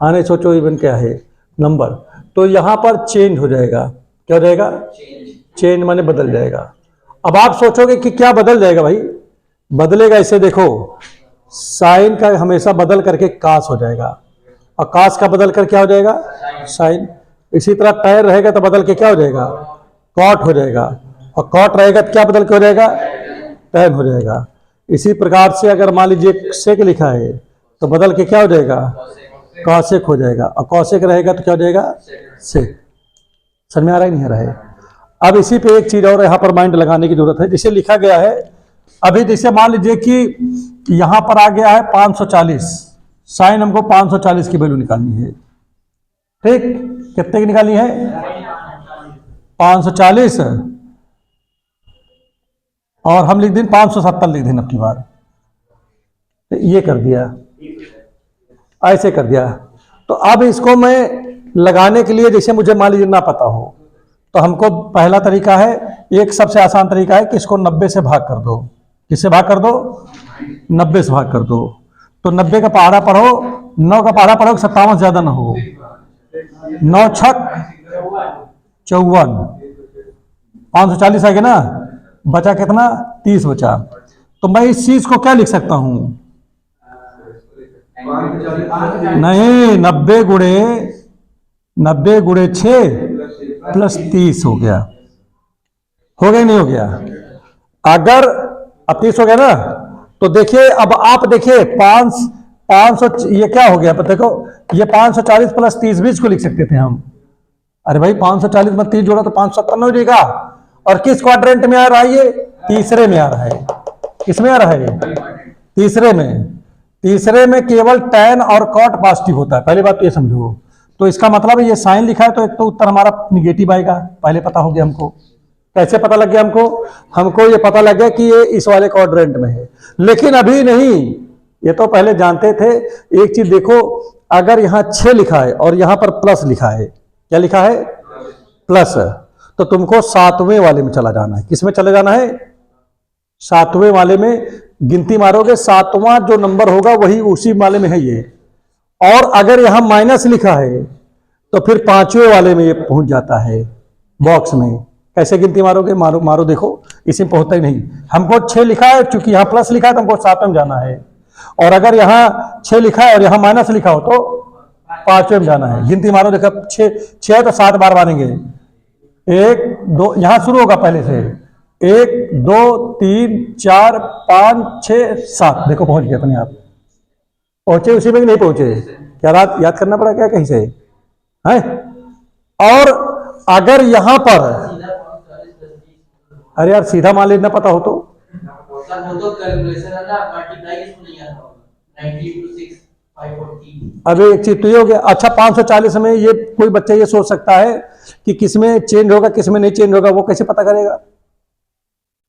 Speaker 1: आने सोचो इवन क्या है? नंबर, तो यहां पर चेंज हो जाएगा। क्या हो जाएगा? चेंज माने बदल जाएगा। अब आप सोचोगे कि क्या बदल जाएगा भाई? बदलेगा, इसे देखो, साइन का हमेशा बदल करके कास हो जाएगा, और कास का बदल कर क्या हो जाएगा? साइन। इसी तरह टैन रहेगा तो बदल के क्या हो जाएगा? कॉट हो जाएगा, और कॉट रहेगा तो क्या बदल के हो जाएगा? टैन हो जाएगा। इसी प्रकार से अगर मान लीजिए सेक लिखा है तो बदल के क्या हो जाएगा? कौशिक हो जाएगा, और कौशिक रहेगा तो क्या हो जाएगा, सेक। समझ में आ रहा ही नहीं आ रहा है। अब इसी पे एक चीज और यहाँ पर माइंड लगाने की जरूरत है। जिसे लिखा गया है अभी, जैसे मान लीजिए कि यहाँ पर आ गया है 540, साइन हमको 540 की वैल्यू निकालनी है। ठीक, कितने की निकालनी है, 540, और हम लिख दें 570 लिख दें अब की बार। तो ये कर दिया, ऐसे कर दिया। तो अब इसको मैं लगाने के लिए, जैसे मुझे मान लीजिए ना पता हो, तो हमको पहला तरीका है, एक सबसे आसान तरीका है कि इसको 90 से भाग कर दो। किससे भाग कर दो, 90 से भाग कर दो। तो 90 का पहाड़ा पढ़ो, 9 का पहाड़ा पढ़ो, 57 से ज्यादा ना हो। 9 छक 54, 540 आ गया ना, बचा कितना, 30 बचा। तो मैं इस चीज को क्या लिख सकता हूं, नहीं, 90 गुणे 6 प्लस 30 हो गया, हो गया नहीं हो गया। अगर अब 30 हो गया ना, तो देखिए अब आप देखिए 500, ये क्या हो गया, देखो ये 540 प्लस 30 भी इसको लिख सकते थे हम। अरे भाई 540 में 30 जोड़ा तो 557 हो जाएगा। और किस क्वाड्रेंट में आ रहा है, ये तीसरे में आ रहा है। किसमें आ रहा है, तीसरे में। तीसरे में केवल tan और cot पॉजिटिव होता है, पहली बात तो ये समझो। तो इसका मतलब ये साइन लिखा है, तो एक तो उत्तर हमारा निगेटिव आएगा, पहले पता हो गया हमको। कैसे पता लग गया हमको ये पता लग गया कि ये इस वाले क्वाड्रेंट में है। लेकिन अभी नहीं, ये तो पहले जानते थे। एक चीज देखो, अगर यहाँ 6 लिखा है और यहाँ पर प्लस लिखा है, क्या लिखा है, प्लस, तो तुमको 7वें वाले में चला जाना है। किस में चले जाना है, 7वें वाले में। गिनती मारोगे 7वां जो नंबर होगा वही उसी वाले में है ये। और अगर यहां माइनस लिखा है तो फिर 5वें वाले में ये पहुंच जाता है बॉक्स में। कैसे गिनती मारोगे, मारो देखो, इसी में पहुंचता ही नहीं। हमको 6 लिखा है, चूंकि यहां प्लस लिखा है तो हमको 7वें में जाना है। और अगर यहां 6 लिखा है और यहां माइनस लिखा हो तो 5वें में जाना है। गिनती मारो, देखो 6 तो 7 बार मारेंगे। 1 2, यहां शुरू होगा पहले से, 1 2 3 4 5 6 7, देखो पहुंच गया अपने आप। पहुंचे उसी में कि नहीं पहुंचे, क्या रात याद करना पड़ा क्या कहीं से है। और अगर यहां पर, अरे यार सीधा मान लेना पता हो तो, अभी एक चीज तो ये हो गया। अच्छा 540 में ये कोई बच्चा ये सोच सकता है कि किसमें चेंज होगा किसमें नहीं चेंज होगा, वो कैसे पता करेगा।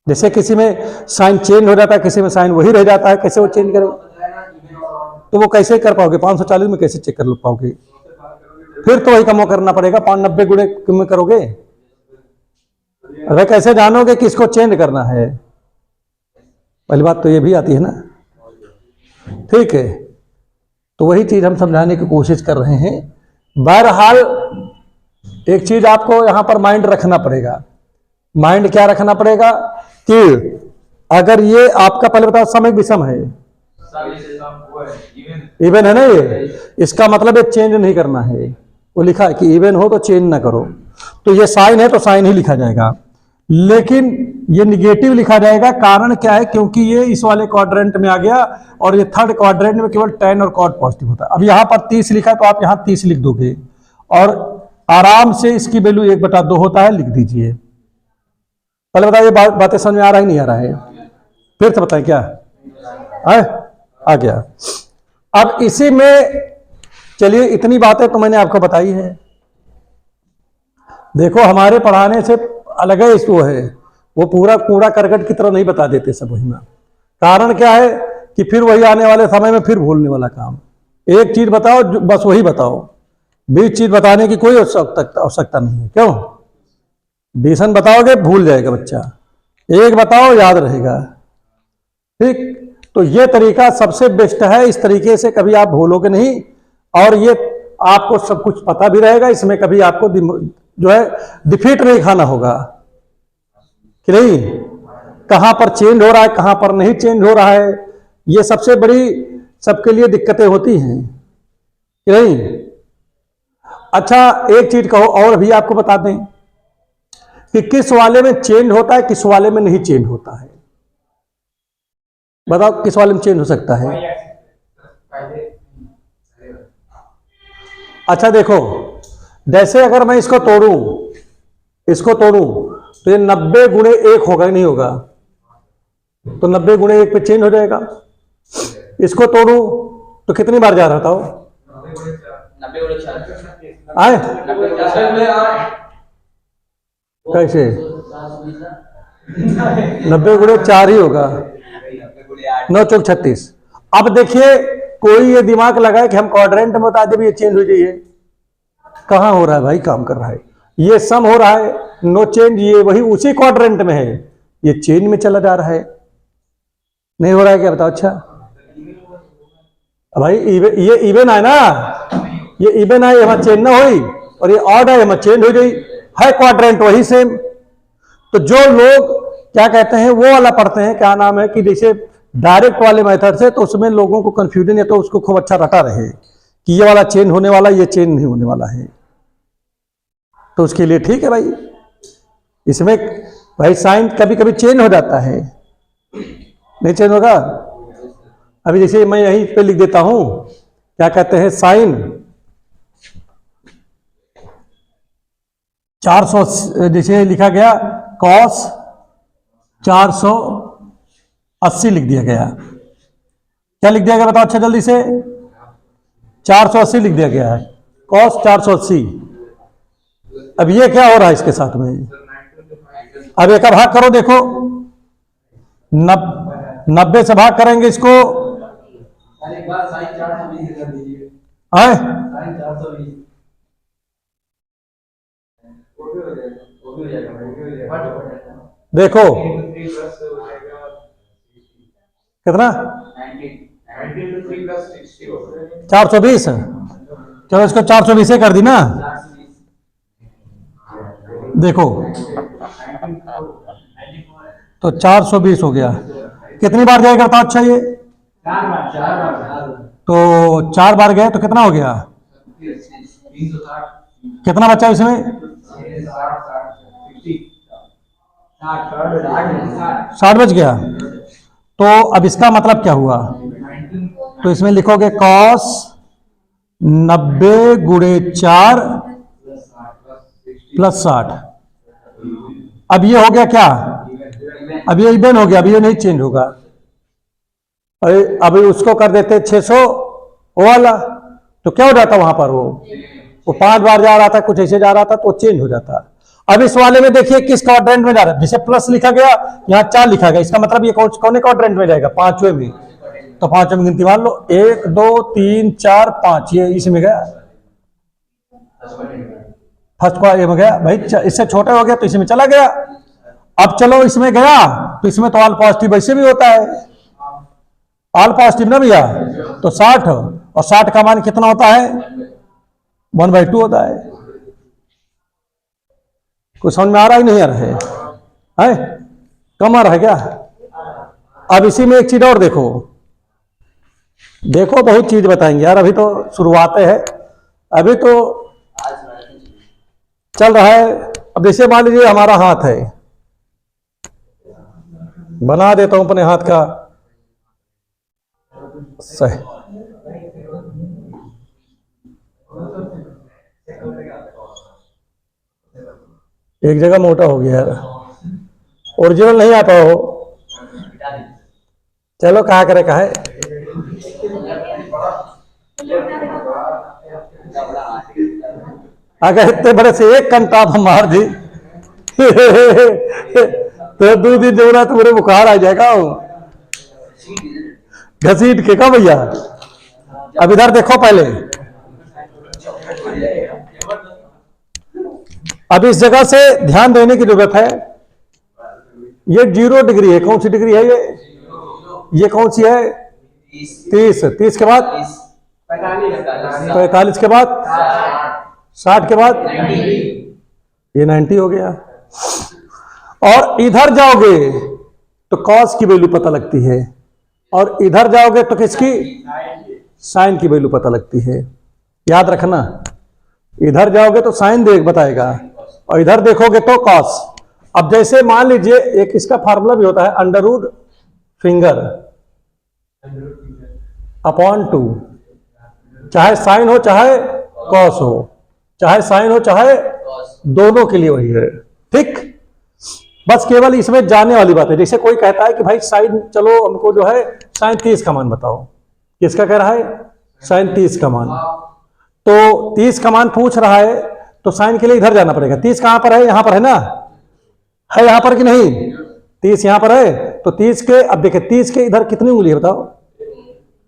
Speaker 1: जैसे किसी में साइन चेंज हो जाता है, किसी में साइन वही रह जाता है, कैसे वो चेंज करेगा। तो वो कैसे कर पाओगे, 540 में कैसे चेक कर पाओगे, फिर तो वही कम करना पड़ेगा। 590 गुणे में करोगे, अरे कैसे जानोगे कि इसको चेंज करना है। पहली बात तो ये भी आती है ना, ठीक है। तो वही चीज हम समझाने की कोशिश कर रहे हैं। बहरहाल एक चीज आपको यहां पर माइंड रखना पड़ेगा। माइंड क्या रखना पड़ेगा कि अगर ये आपका, पहले बताओ सम एक विषम है, इवन है ना, ये इसका मतलब ये चेंज नहीं करना है। वो लिखा है कि इवन हो तो चेंज ना करो। तो ये साइन है तो साइन ही लिखा जाएगा, लेकिन ये निगेटिव लिखा जाएगा। कारण क्या है, क्योंकि ये इस वाले क्वाड्रेंट में आ गया और ये थर्ड क्वाड्रेंट में केवल tan और cot पॉजिटिव होता है। अब यहाँ पर 30 लिखा है तो आप यहाँ 30 लिख दोगे और आराम से इसकी वैल्यू 1/2 होता है, लिख दीजिए। पहले बताइए बातें समझ में आ रहा ही नहीं आ रहा है, फिर से बताएं क्या है, आ गया। अब इसी में चलिए, इतनी बातें तो मैंने आपको बताई है। देखो हमारे पढ़ाने से अलग है वो है, वो पूरा कूड़ा करकट की तरह नहीं बता देते सब वही में। कारण क्या है कि फिर वही आने वाले समय में फिर भूलने वाला काम। एक चीज बताओ बस वही बताओ, 20 चीज बताने की कोई आवश्यकता नहीं है। क्यों, 20 बताओगे भूल जाएगा बच्चा, एक बताओ याद रहेगा। ठीक, तो ये तरीका सबसे बेस्ट है। इस तरीके से कभी आप भूलोगे नहीं और ये आपको सब कुछ पता भी रहेगा। इसमें कभी आपको जो है डिफीट नहीं खाना होगा कि नहीं, कहां पर चेंज हो रहा है कहां पर नहीं चेंज हो रहा है। ये सबसे बड़ी सबके लिए दिक्कतें होती हैं कि नहीं। अच्छा एक चीज कहो और भी आपको बता दें कि किस वाले में चेंज होता है, किस वाले में नहीं चेंज होता है। बताओ किस वाले में चेंज हो सकता है। अच्छा देखो, जैसे अगर मैं इसको तोड़ूं तो ये 90 गुणे 1 होगा नहीं होगा? तो 90 गुणे 1 पे चेंज हो जाएगा। इसको तोड़ूं तो कितनी बार जा रहा था वो?
Speaker 2: 90 गुणे 4
Speaker 1: आए
Speaker 2: 90
Speaker 1: कैसे? 90 गुणे 4 ही होगा, 9 चौक 36। अब देखिए, कोई ये दिमाग लगाए कि हम क्वाड्रेंट में बता दे भी ये चेंज हो जाइए। कहां हो रहा है भाई, काम कर रहा है, ये सम हो रहा है, नो चेंज, ये वही उसी क्वाड्रेंट में है, ये चेंज में चला जा रहा है। नहीं हो रहा है क्या, बताओ? अच्छा भाई ये इवन है ना, ये इवन है, हमारा चेंज ना हुई, और ये ऑड है, हमारा चेंज हो गई, है क्वाड्रेंट वही सेम। तो जो लोग क्या कहते हैं वो वाला पढ़ते हैं, क्या नाम है, कि जैसे डायरेक्ट वाले मेथड से, तो उसमें लोगों को कंफ्यूजन है, तो उसको खूब अच्छा रटा रहे कि ये वाला चेंज होने वाला, ये चेंज नहीं होने वाला है। तो उसके लिए ठीक है भाई, इसमें भाई साइन कभी कभी चेंज हो जाता है, नहीं चेंज होगा? अभी जैसे मैं यहीं पे लिख देता हूं, क्या कहते हैं, साइन 400, जैसे लिखा गया कॉस 480 लिख दिया गया। क्या लिख दिया गया बताओ अच्छा जल्दी से? 480 लिख दिया गया है, कॉस 480। अब ये क्या हो रहा है इसके साथ में? अब एक भाग करो, देखो 90 से भाग करेंगे इसको, आए देखो कितना 420, चलो इसको 420 कर दी ना। देखो तो 420 हो गया, कितनी बार जाएगा बताओ अच्छा ये? 4 बार। तो 4 बार गए तो कितना हो गया? कितना बचा इसमें? 60 बच गया। तो अब इसका मतलब क्या हुआ? तो इसमें लिखोगे कॉस 90 गुणे 4 प्लस 60। अब ये हो गया क्या? अब ये इवन हो गया, अब ये नहीं चेंज होगा। अभी उसको कर देते 600 वाला, तो क्या हो जाता वहां पर? वो 5 बार जा रहा था, कुछ ऐसे जा रहा था, तो चेंज हो जाता। अब इस वाले में देखिए किस क्वाड्रेंट में जा रहा है, जैसे प्लस लिखा गया, यहाँ 4 लिखा गया, इसका मतलब ये कौन क्वाड्रेंट में जाएगा? 5वें में। तो 5वें में गिनती मान लो, 1 2 3 4 5, ये इसमें गया, फर्स्ट को ये में गया भाई, इससे छोटा हो गया तो इसमें चला गया। अब चलो इसमें गया, तो इसमें तो ऑल पॉजिटिव वैसे भी होता है, ऑल पॉजिटिव ना भैया, तो 60, और 60 का मान कितना होता है? 1/2 होता है। कुछ समझ में आ रहा ही नहीं आ रहा है? कम आ रहा है क्या? अब इसी में एक चीज और देखो, बहुत चीज बताएंगे यार, अभी तो शुरुआत है, अभी तो चल रहा है। अब जैसे मान लीजिए हमारा हाथ है, बना देता हूं अपने हाथ का सही, एक जगह मोटा हो गया यार, ओरिजिनल नहीं आता हो, चलो कहा करे कहा है। अगर इतने बड़े से एक कंटाप हम मार दी तो 2 दिन जो रहा तो मेरे बुखार आ जाएगा, घसीट के का भैया। अब इधर देखो पहले, अब इस जगह से ध्यान देने की जरूरत है। ये 0 डिग्री है, कौन सी डिग्री है ये कौन सी है? 30। 30 के बाद 45 के बाद 60 के बाद ये 90 हो गया। और इधर जाओगे तो कॉस की वैल्यू पता लगती है, और इधर जाओगे तो किसकी? साइन की वैल्यू पता लगती है। याद रखना, इधर जाओगे तो साइन बताएगा, और इधर देखोगे तो कॉस। अब जैसे मान लीजिए एक इसका फार्मूला भी होता है, अंडररूट फिंगर अपॉन 2, चाहे साइन हो चाहे कॉस हो, चाहे साइन हो चाहे
Speaker 2: कॉस।
Speaker 1: दोनों के लिए वही है। ठीक, बस केवल इसमें जानने वाली बात है। जैसे कोई कहता है कि भाई साइन, चलो हमको जो है साइन 30 का मान बताओ, किसका कह रहा है? साइन 30 का मान। तो 30 का मान पूछ रहा है तो साइन के लिए इधर जाना पड़ेगा। 30 कहां पर है? यहां पर है ना, है यहां पर कि नहीं? 30 यहां पर है, तो 30 के, अब देखिए 30 के इधर कितनी उंगली है बताओ?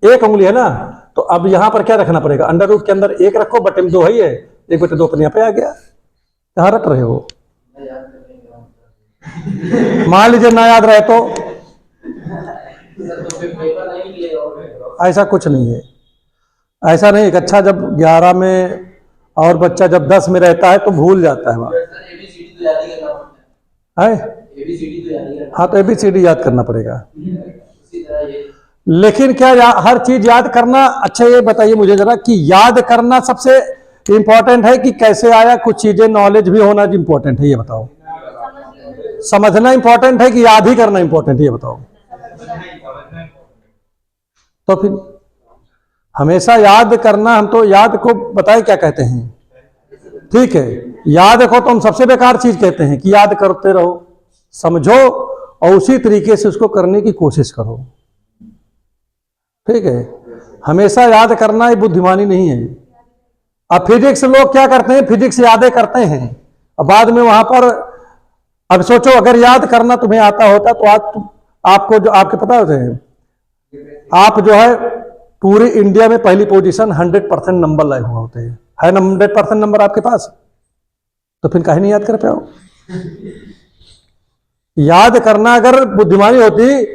Speaker 1: 1 उंगली है ना। तो अब यहां पर क्या रखना पड़ेगा? अंडर रूट के अंदर 1 रखो, बटे में 2 है, 1/2 पर यहाँ पे आ गया। कहां रख रहे हो? मान लीजिए ना याद रहे तो ऐसा कुछ नहीं है, ऐसा नहीं। अच्छा, जब 11 में और बच्चा जब 10 में रहता है तो भूल जाता है वहां है। हाँ, तो ABCD याद करना पड़ेगा। लेकिन क्या हर चीज याद करना? अच्छा ये बताइए मुझे जरा कि याद करना सबसे इंपॉर्टेंट है कि कैसे आया? कुछ चीजें नॉलेज भी होना इंपॉर्टेंट है, ये बताओ। समझना इंपॉर्टेंट है कि याद ही करना इंपॉर्टेंट है, ये बताओ। तो फिर हमेशा याद करना, हम तो याद को बताए क्या कहते हैं? ठीक है, याद को तो हम सबसे बेकार चीज कहते हैं कि याद करते रहो, समझो और उसी तरीके से उसको करने की कोशिश करो। ठीक है, हमेशा याद करना ये बुद्धिमानी नहीं है। अब फिजिक्स लोग क्या करते हैं? फिजिक्स यादें करते हैं, अब बाद में वहां पर, अब सोचो अगर याद करना तुम्हें आता होता तो आज आपको जो आपके पता होते हैं, आप जो है पूरे इंडिया में पहली पोजीशन 100% नंबर लाए हुए होते हैं। है ना 100% नंबर आपके पास? तो फिर काहे नहीं याद कर पाओ? याद करना अगर बुद्धिमानी होती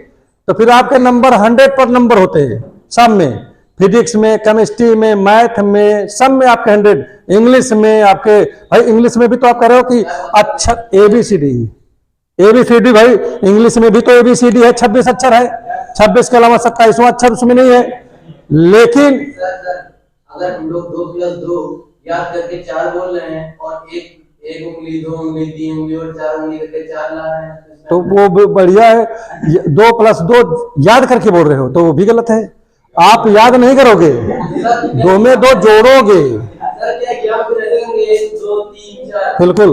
Speaker 1: तो फिर आपके नंबर 100 पर नंबर होते हैं सब में, फिजिक्स में, केमिस्ट्री में, मैथ में, सब में आपके 100। इंग्लिश में आपके, भाई इंग्लिश में भी तो आप कह रहे हो कि अच्छा ABCD भाई इंग्लिश में भी तो ABCD है, 26 अक्षर है, 26 के अलावा 27वां अक्षर उसमें नहीं है। लेकिन
Speaker 2: अगर हम लोग 2+2 याद करके 4 बोल रहे हैं और एक उंगली, 2 उंगली, 3 उंगली और 4 उंगली करके 4 ला रहे हैं,
Speaker 1: तो वो बढ़िया है। 2+2 याद करके बोल रहे हो तो वो भी गलत है। आप याद नहीं करोगे, 2 में 2 जोड़ोगे। बिल्कुल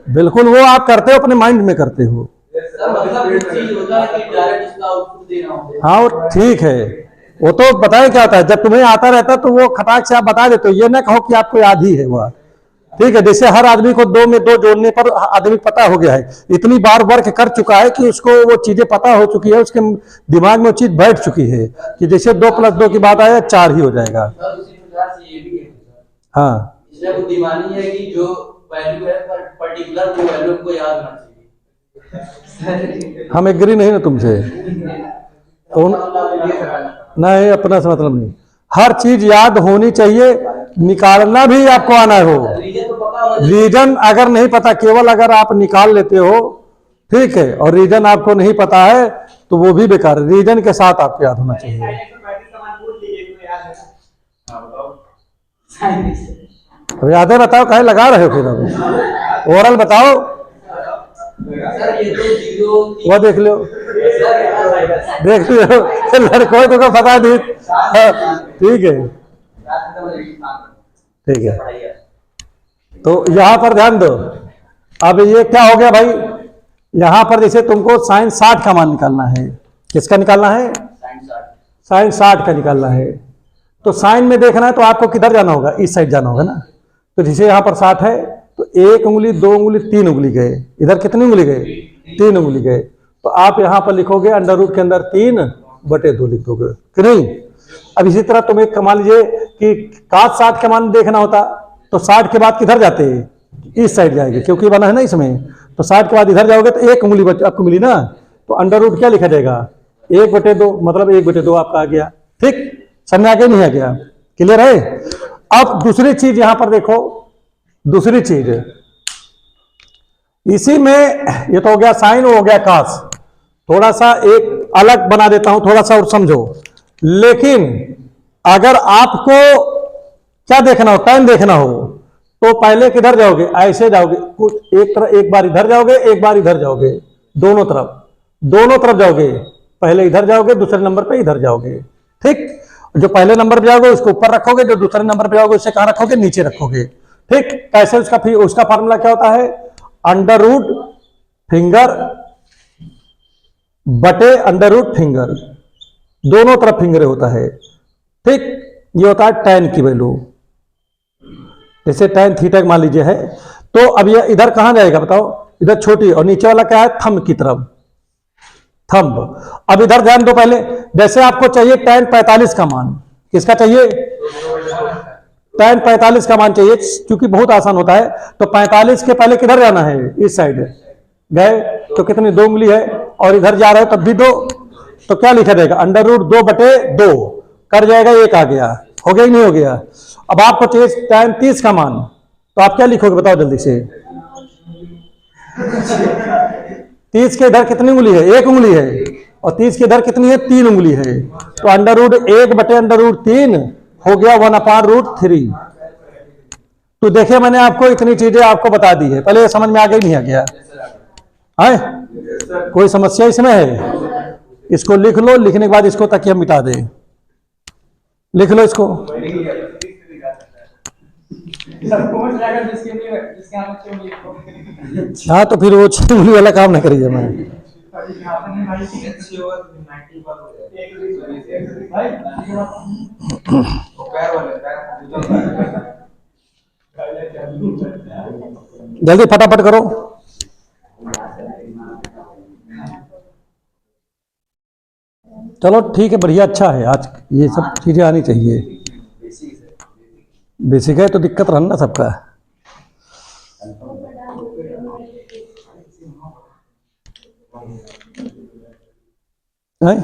Speaker 1: बिल्कुल, वो आप करते हो अपने माइंड में करते हो। हाँ वो ठीक है, वो तो बताए क्या होता है, जब तुम्हें आता रहता तो वो खटाक से आप बता देते हो, ये ना कहो कि आपको याद ही है वह। ठीक है, जैसे हर आदमी को 2 में 2 जोड़ने पर आदमी पता हो गया है, इतनी बार वर्क कर चुका है कि उसको वो चीजें पता हो चुकी है, उसके दिमाग में वो चीज बैठ चुकी है कि जैसे 2+2 की बात आया 4 ही हो जाएगा। हाँ,
Speaker 2: इसमें बुद्धिमानी है कि जो वैल्यू है पर्टिकुलर वो वैल्यू को याद होना चाहिए।
Speaker 1: हम एग्री नहीं ना तुमसे, तो नहीं, अपना से मतलब नहीं, हर चीज याद होनी चाहिए, निकालना भी आपको आना हो। रीजन अगर नहीं पता, केवल अगर आप निकाल लेते हो ठीक है, और रीजन आपको नहीं पता है तो वो भी बेकार है, रीजन के साथ आपको याद होना चाहिए। अब यादें बताओ, कहे लगा रहे हो फिर? अब ओरल बताओ, वो देख लो, देख लो लड़कों को पता नहीं। ठीक है ठीक है, तो यहां पर ध्यान दो। अब ये क्या हो गया भाई, यहां पर जैसे तुमको साइन 60 का मान निकालना है, किसका निकालना है? साइन 60 का निकालना है। तो साइन में देखना है तो आपको किधर जाना होगा? इस साइड जाना होगा ना। तो जैसे यहां पर 60 है तो 1 उंगली, 2 उंगली, 3 उंगली गए, इधर कितनी उंगली गए? 3 उंगली गए। तो आप यहां पर लिखोगे अंडर रूट के अंदर 3/2 लिख दोगे कि नहीं? अब इसी तरह तुम्हें मान लीजिए कि cos 60 का मान देखना होता तो 60 के बाद किधर जाते? इस साइड जाएंगे, क्योंकि बना है ना इसमें, तो 60 के बाद इधर जाओगे तो 1 उंगली आपको मिली ना, तो अंडर रूट क्या लिखा जाएगा? 1/2, मतलब 1/2 आपका आ गया। ठीक, समझ आगे नहीं आ गया? क्लियर है? अब दूसरी चीज यहां पर देखो, दूसरी चीज इसी में, ये तो हो गया साइन, हो गया cos, थोड़ा सा एक अलग बना देता हूं, थोड़ा सा और समझो। लेकिन अगर आपको क्या देखना हो, टाइम देखना हो, तो पहले किधर जाओगे? ऐसे जाओगे, कुछ एक तरफ, एक बार इधर जाओगे, एक बार इधर जाओगे, दोनों तरफ जाओगे। पहले इधर जाओगे, दूसरे नंबर पे इधर जाओगे। ठीक, जो पहले नंबर पे जाओगे उसको ऊपर रखोगे, जो दूसरे नंबर पे जाओगे उससे कहाँ रखोगे, नीचे रखोगे। ठीक, कैसे उसका फार्मूला क्या होता है, अंडर रूट फिंगर बटे अंडर रूट फिंगर, दोनों तरफ फिंगर होता है। ठीक, ये होता है tan की वैल्यू, जैसे tan थीटा मान लीजिए है, तो अब ये इधर कहां जाएगा बताओ, इधर छोटी, और नीचे वाला क्या है, थंब की तरफ, थंब। अब इधर ध्यान दो, पहले जैसे आपको चाहिए tan 45 का मान, किसका चाहिए, tan 45 का मान चाहिए, क्योंकि बहुत आसान होता है। तो 45 के पहले किधर जाना है, इस साइड गए तो कितनी, 2 उंगली है, और इधर जा रहे हो तब भी 2, तो क्या लिखा जाएगा, अंडर रूट 2 बटे 2 कर जाएगा, 1 आ गया, हो गया ही नहीं हो गया। अब आपको चाहिए tan 30 का मान, तो आप क्या लिखोगे बताओ जल्दी से, 30 के इधर कितनी उंगली है, 1 उंगली है, और 30 के इधर कितनी है, 3 उंगली है, तो अंडर रूट 1 बटे अंडर रूट 3 हो गया 1/√3। तो देखिए मैंने आपको इतनी चीजें आपको बता दी है, पहले ये समझ में आ गई नहीं आ गया है, कोई समस्या इसमें है, इसको लिख लो, लिखने के बाद इसको तकिया मिटा दे, लिख लो इसको। हाँ तो फिर वो 6 उंगली वाला काम ना करिए मैं। जल्दी फटाफट करो। चलो ठीक है, बढ़िया, अच्छा है, आज ये सब चीजें आनी चाहिए, बेसिक है तो दिक्कत रहना ना सबका। है?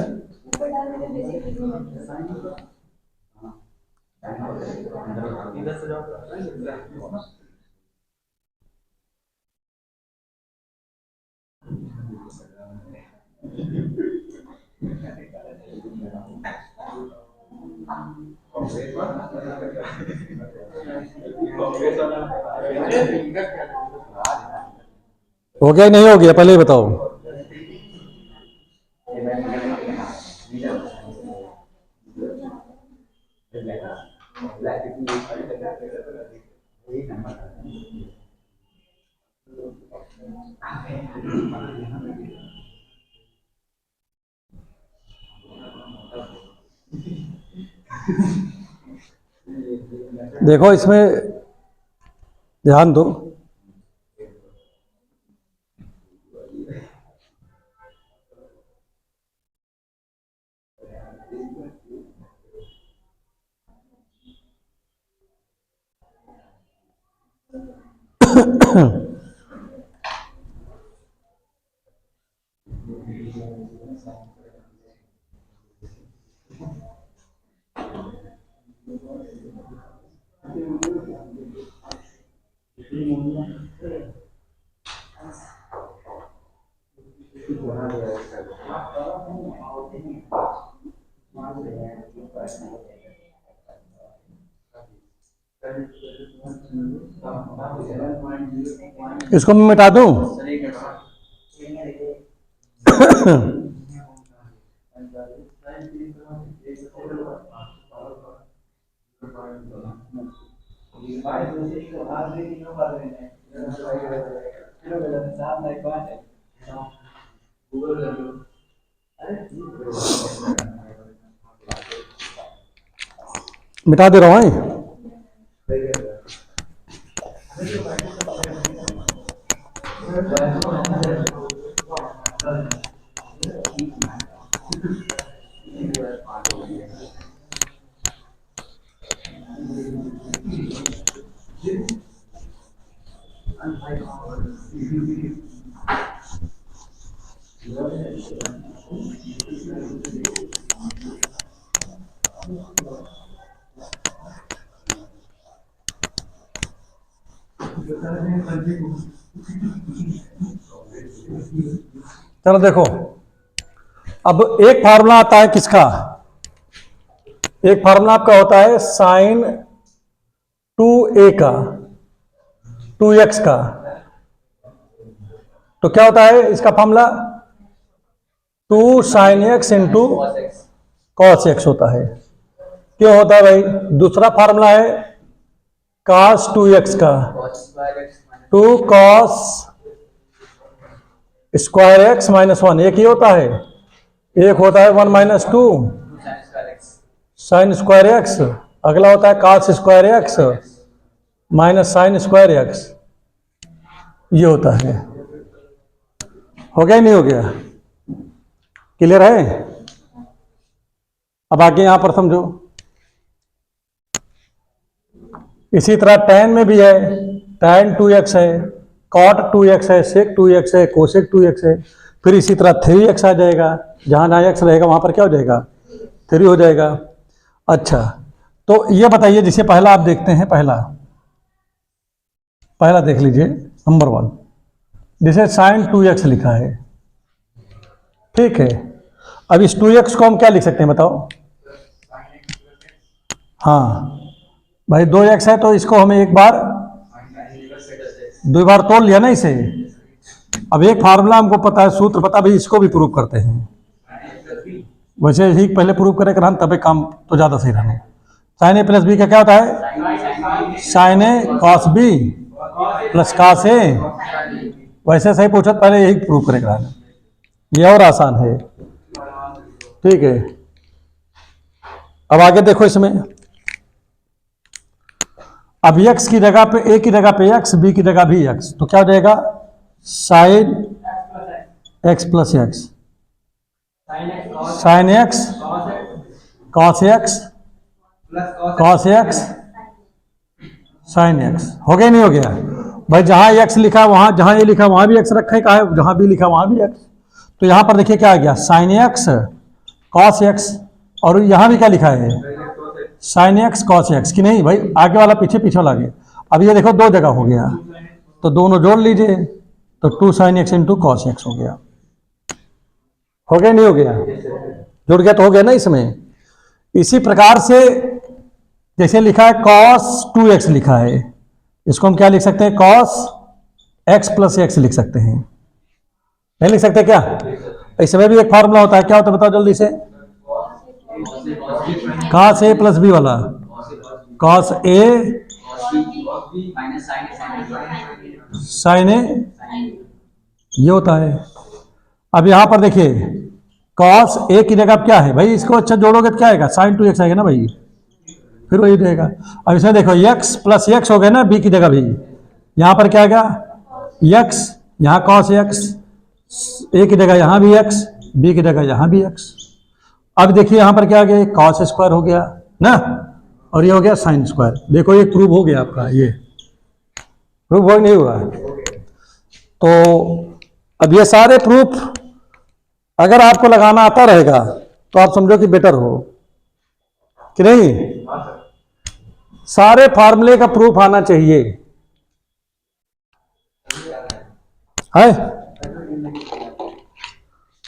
Speaker 1: हो गया नहीं हो गया, पहले ही बताओ। देखो इसमें ध्यान दो, इसको मैं मिटा दूं। मिटा दे रहा हूँ। चलो देखो, अब एक फार्मूला आता है किसका, एक फार्मूला आपका होता है साइन 2a का, 2x का। तो क्या होता है इसका formula, 2 sin x into cos x होता है। क्यों होता है भाई? दूसरा फार्मूला है cos 2x का,
Speaker 2: cos square x minus
Speaker 1: 2 cos square x minus 1, एक ही होता है, एक होता है 1 minus 2
Speaker 2: sin square x
Speaker 1: sine square x, अगला होता है cos square x minus sine square x, ये होता है। हो गया नहीं हो गया? क्लियर है? अब आगे यहां पर समझो, इसी तरह tan में भी है, tan 2x है, cot 2x है, sec 2x है, cosec 2x है, फिर इसी तरह 3x आ जाएगा, जहां जहां x रहेगा वहां पर क्या हो जाएगा? 3 हो जाएगा। अच्छा, तो ये बताइए, जिसे पहला आप देखते हैं, पहला देख लीजिए, नंबर 1, जिसे sin 2x लिखा है, ठीक है। अब इस 2x को हम क्या लिख सकते हैं बताओ? हाँ भाई, 2x है तो इसको हमें एक बार, 2 बार तोड़ लिया ना इसे। अब एक फार्मूला हमको पता है, सूत्र पता, भाई इसको भी प्रूव करते हैं। वैसे ही पहले प्रूव करें कर हम, तभी काम तो ज़्यादा सही रहने। साइन ए प्लस बी का क्या होता है? Sign A cos B plus cos A. वैसे सही पूछो तो पहले यही प्रूव करेगा, ये और आसान है, ठीक है। अब आगे देखो इसमें, अब x की जगह पे, a की जगह पे x, b की जगह भी x, तो क्या हो जाएगा? Sine x plus x, sine x cos x cos x sine x. हो गया नहीं हो गया? भाई जहां x लिखा वहां, जहां a लिखा वहां भी x रखा है, कहा है जहां b लिखा वहां भी x। तो यहां पर देखिए क्या आ गया? साइन एक्स कॉस एक्स, और यहां भी क्या लिखा है? साइन एक्स कॉस एक्स, कि नहीं भाई? आगे वाला पीछे, पीछे वाला आगे। अब ये देखो 2 जगह हो गया, तो दोनों जोड़ लीजिए, तो 2 sine x into cos x हो गया। हो गया नहीं हो गया? जुड़ गया तो हो गया ना इसमें। इसी प्रकार से जैसे लिखा है cos 2x लिखा है, इसको हम क्या लिख सकते हैं? cos x प्लस एक्स लिख सकते हैं, नहीं लिख सकते क्या? इसमें भी एक फार्मूला होता है, क्या होता है बताओ जल्दी से? cos a प्लस बी वाला, cos a साइन ए, ये होता है। अब यहां पर देखिए, cos a की जगह क्या है भाई? इसको अच्छा जोड़ोगे तो क्या आएगा? sin 2x आएगा ना भाई, फिर वही रहेगा। अब इसमें देखो x प्लस एक्स हो गया ना, b की जगह भी, यहां पर क्या आएगा? x, यहां cos x, a की जगह यहां भी x, b की जगह यहां भी x। अब देखिए यहां पर क्या आ गया? cos स्क्वायर हो गया ना, और ये हो गया साइन स्क्वायर। देखो ये प्रूव हो गया आपका, ये प्रूव हो नहीं हुआ? तो अब ये सारे प्रूफ अगर आपको लगाना आता रहेगा तो आप समझो कि बेटर हो, कि नहीं? सारे फार्मूले का प्रूफ आना चाहिए, है?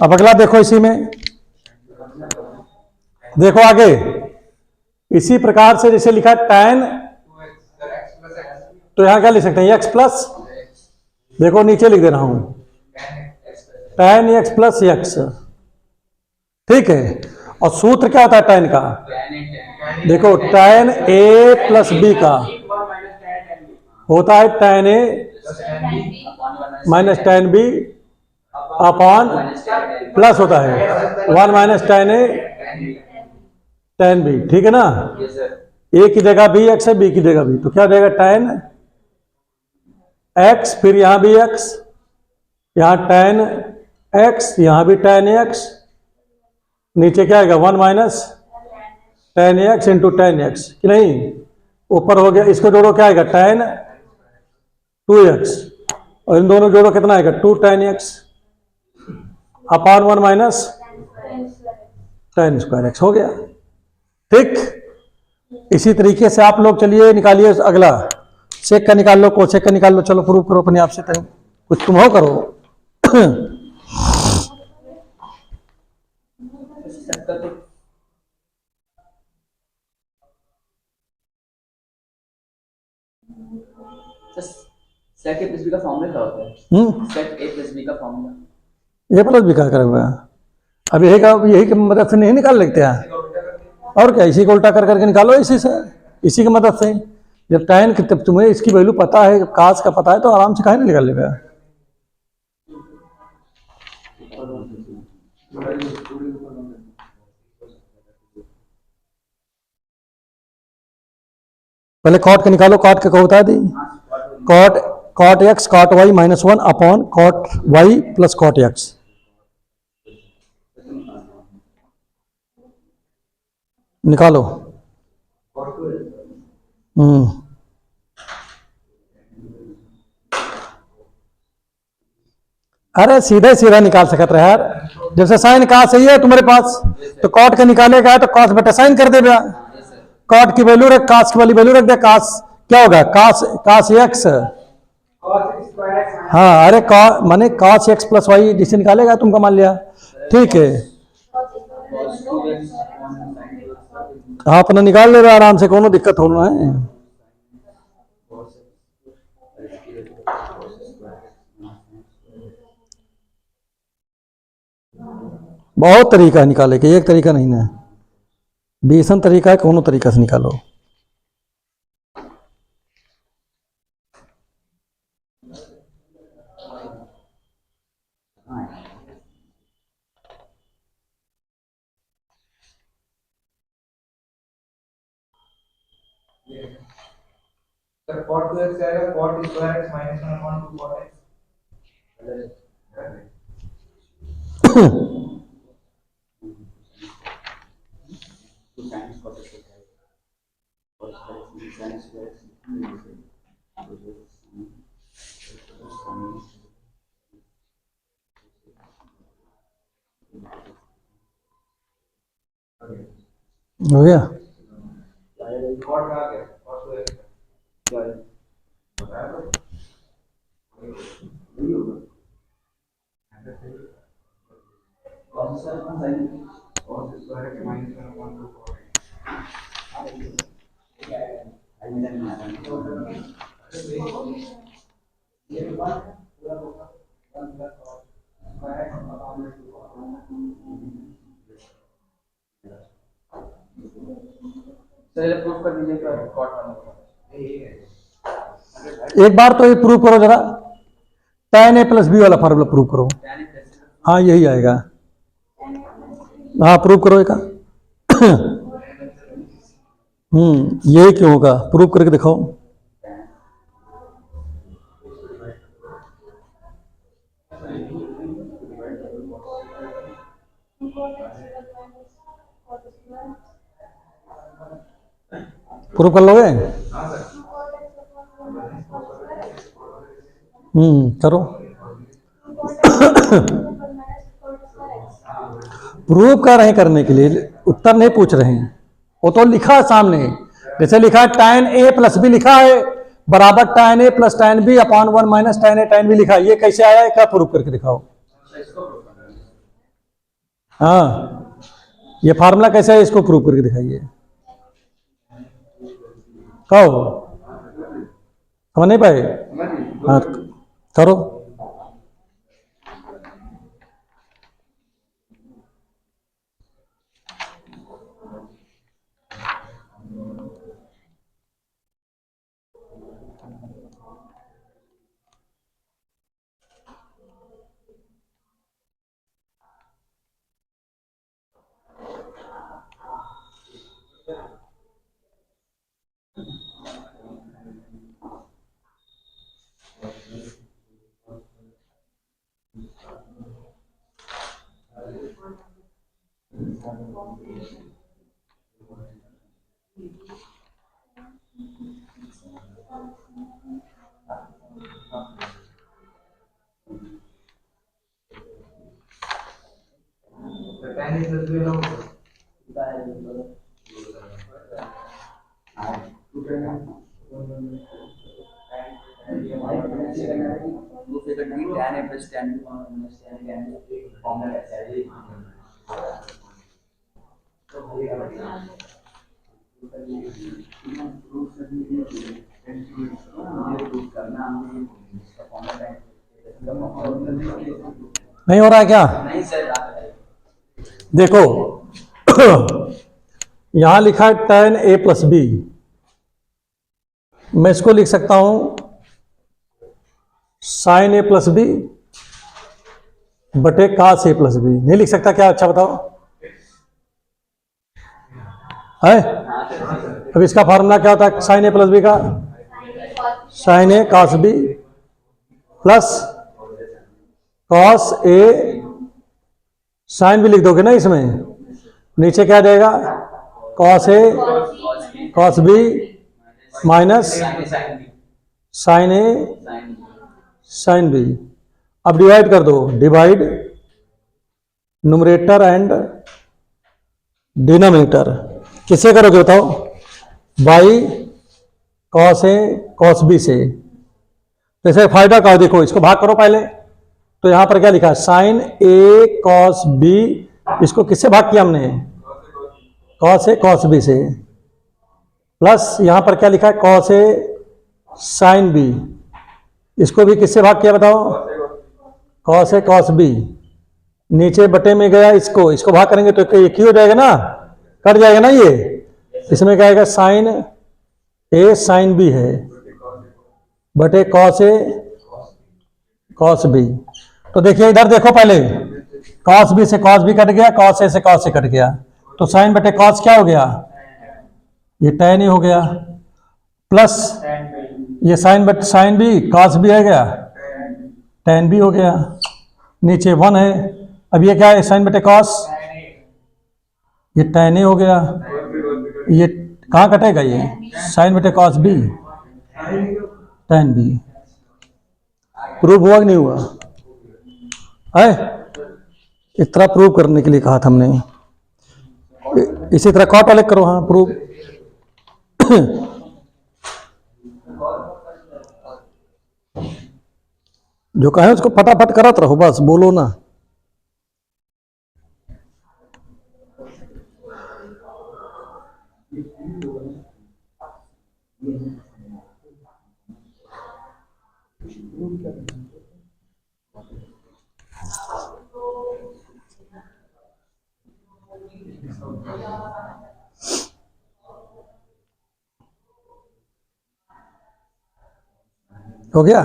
Speaker 1: अब अगला देखो, इसी में देखो आगे, इसी प्रकार से जैसे लिखा tan, तो यहां क्या लिख सकते हैं? x प्लस, देखो नीचे लिख दे रहा हूं, tan x प्लस एक्स, ठीक है। और सूत्र क्या होता है tan का? देखो tan a प्लस b का होता है tan a minus tan b upon, plus होता है 1 minus tan a tan b, ठीक है ना? a की जगह भी x है, b की जगह भी, तो क्या हो जाएगा? tan x, फिर यहां भी x, यहां tan x, यहां भी tan x, नीचे क्या आएगा? 1 minus tan x into tan x, कि नहीं? ऊपर हो गया, इसको जोड़ो क्या आएगा? tan 2x, और इन दोनों जोड़ो कितना आएगा? 2 tan x upon 1 minus tan square x, हो गया, ठीक। इसी तरीके से आप लोग चलिए निकालिए अगला, सेक का निकाल लो, कोसेक का निकाल लो, चलो प्रूव करो अपने आप से, कुछ तुम हो करो।
Speaker 2: सेक ए प्लस बी का फॉर्मूला क्या होता है? सेक ए प्लस बी का फॉर्मूला,
Speaker 1: ए प्लस बी का करेगा? अब यही का मदद से नहीं निकाल लेते हैं? और क्या, इसी को उल्टा कर करके निकालो इसी से, इसी की मदद से। जब tan की, तब तुम्हें इसकी वैल्यू पता है, cos का पता है, तो आराम से काहे नहीं निकाल लेगा। पहले cot का निकालो, cot का क्या होता है दी, cot x cot y -1 upon cot y plus cot x। निकालो। अरे सीधे सीधा निकाल सकते रहे यार, जैसे साइन का सही है तुम्हारे पास, तो कॉट का निकालेगा है तो कॉस बटा साइन कर देगा। कॉट की वैल्यू रख, कास की वाली वैल्यू रख दे, कास क्या होगा, कास एक्स। हाँ अरे माने कास एक्स प्लस वाई जिसे निकालेगा तुमको मान लिया, ठीक है। हाँ अपना निकाल ले रहा आराम से, कोनो दिक्कत होना है। बहुत तरीका है निकाले के, एक तरीका नहीं है, 20 तरीका है, कोनो तरीका से निकालो।
Speaker 3: cot 2x आएगा, cot square x -1 upon 2 cot x।
Speaker 1: हो गया।
Speaker 3: cot आ गया, cot 2x चलिए प्रूफ कर दीजिए cot 1।
Speaker 1: एक बार तो ये प्रूव करो जरा, tan a प्लस बी वाला फार्मूला प्रूव करो। हाँ यही आएगा, हाँ प्रूव करो एक। ये क्यों होगा, प्रूव करके दिखाओ। प्रूव कर लोगे? करो। प्रूव कर रहे हैं, करने के लिए उत्तर नहीं पूछ रहे हैं, वो तो लिखा है सामने। जैसे लिखा है tan a प्लस बी लिखा है बराबर tan a plus tan b upon 1 minus tan a tan b लिखा है, ये कैसे आया है, क्या प्रूव करके दिखाओ। हाँ ये फार्मूला कैसा है, इसको प्रूव करके दिखाइए। कहो समझ नहीं पाए? हाँ करो।
Speaker 3: tan a प्लस b वाला
Speaker 1: नहीं हो रहा है क्या?
Speaker 2: नहीं सर,
Speaker 1: देखो यहां लिखा है tan a प्लस बी, मैं इसको लिख सकता हूं sin a प्लस बी बटे cos a प्लस बी। नहीं लिख सकता क्या? अच्छा बताओ है। अब इसका फार्मूला क्या होता है sin a प्लस बी का? sin a cos b plus cos a sin भी लिख दोगे ना इसमें, नीचे क्या आ जाएगा? cos a cos b minus sin a sin b। अब डिवाइड कर दो, डिवाइड न्यूमरेटर एंड डिनोमिनेटर किससे करोगे बताओ? By cos a cos b से। जैसे फायदा का देखो, इसको भाग करो पहले, तो यहां पर क्या लिखा है? साइन a cos b, इसको किससे भाग किया हमने? cos a cos b से, प्लस यहां पर क्या लिखा है? cos a sin b, इसको भी किससे भाग किया बताओ? cos a cos b। नीचे बटे में गया, इसको भाग करेंगे तो एक ही हो जाएगा ना, कट जाएगा ना ये। इसमें क्या आएगा? साइन a sin b है बटे cos a cos b। तो देखिए इधर देखो पहले, cos b से cos b कट गया, cos a से cos a कट गया, तो साइन बटे cos क्या हो गया? ये tan a हो गया, प्लस ये साइन बटे साइन b cos b है गया, tan b हो गया, नीचे 1 है। अब ये क्या है? साइन बटे cos, ये tan a हो गया, ये कहाँ कटेगा? ये साइन बटे cos b tan b। Prove हुआ कि नहीं हुआ है? इतना प्रूव करने के लिए कहा था हमने। इसी तरह कॉट अलग करो। हाँ प्रूव। जो कहे उसको फटाफट करत रहो, बस बोलो ना। हो गया?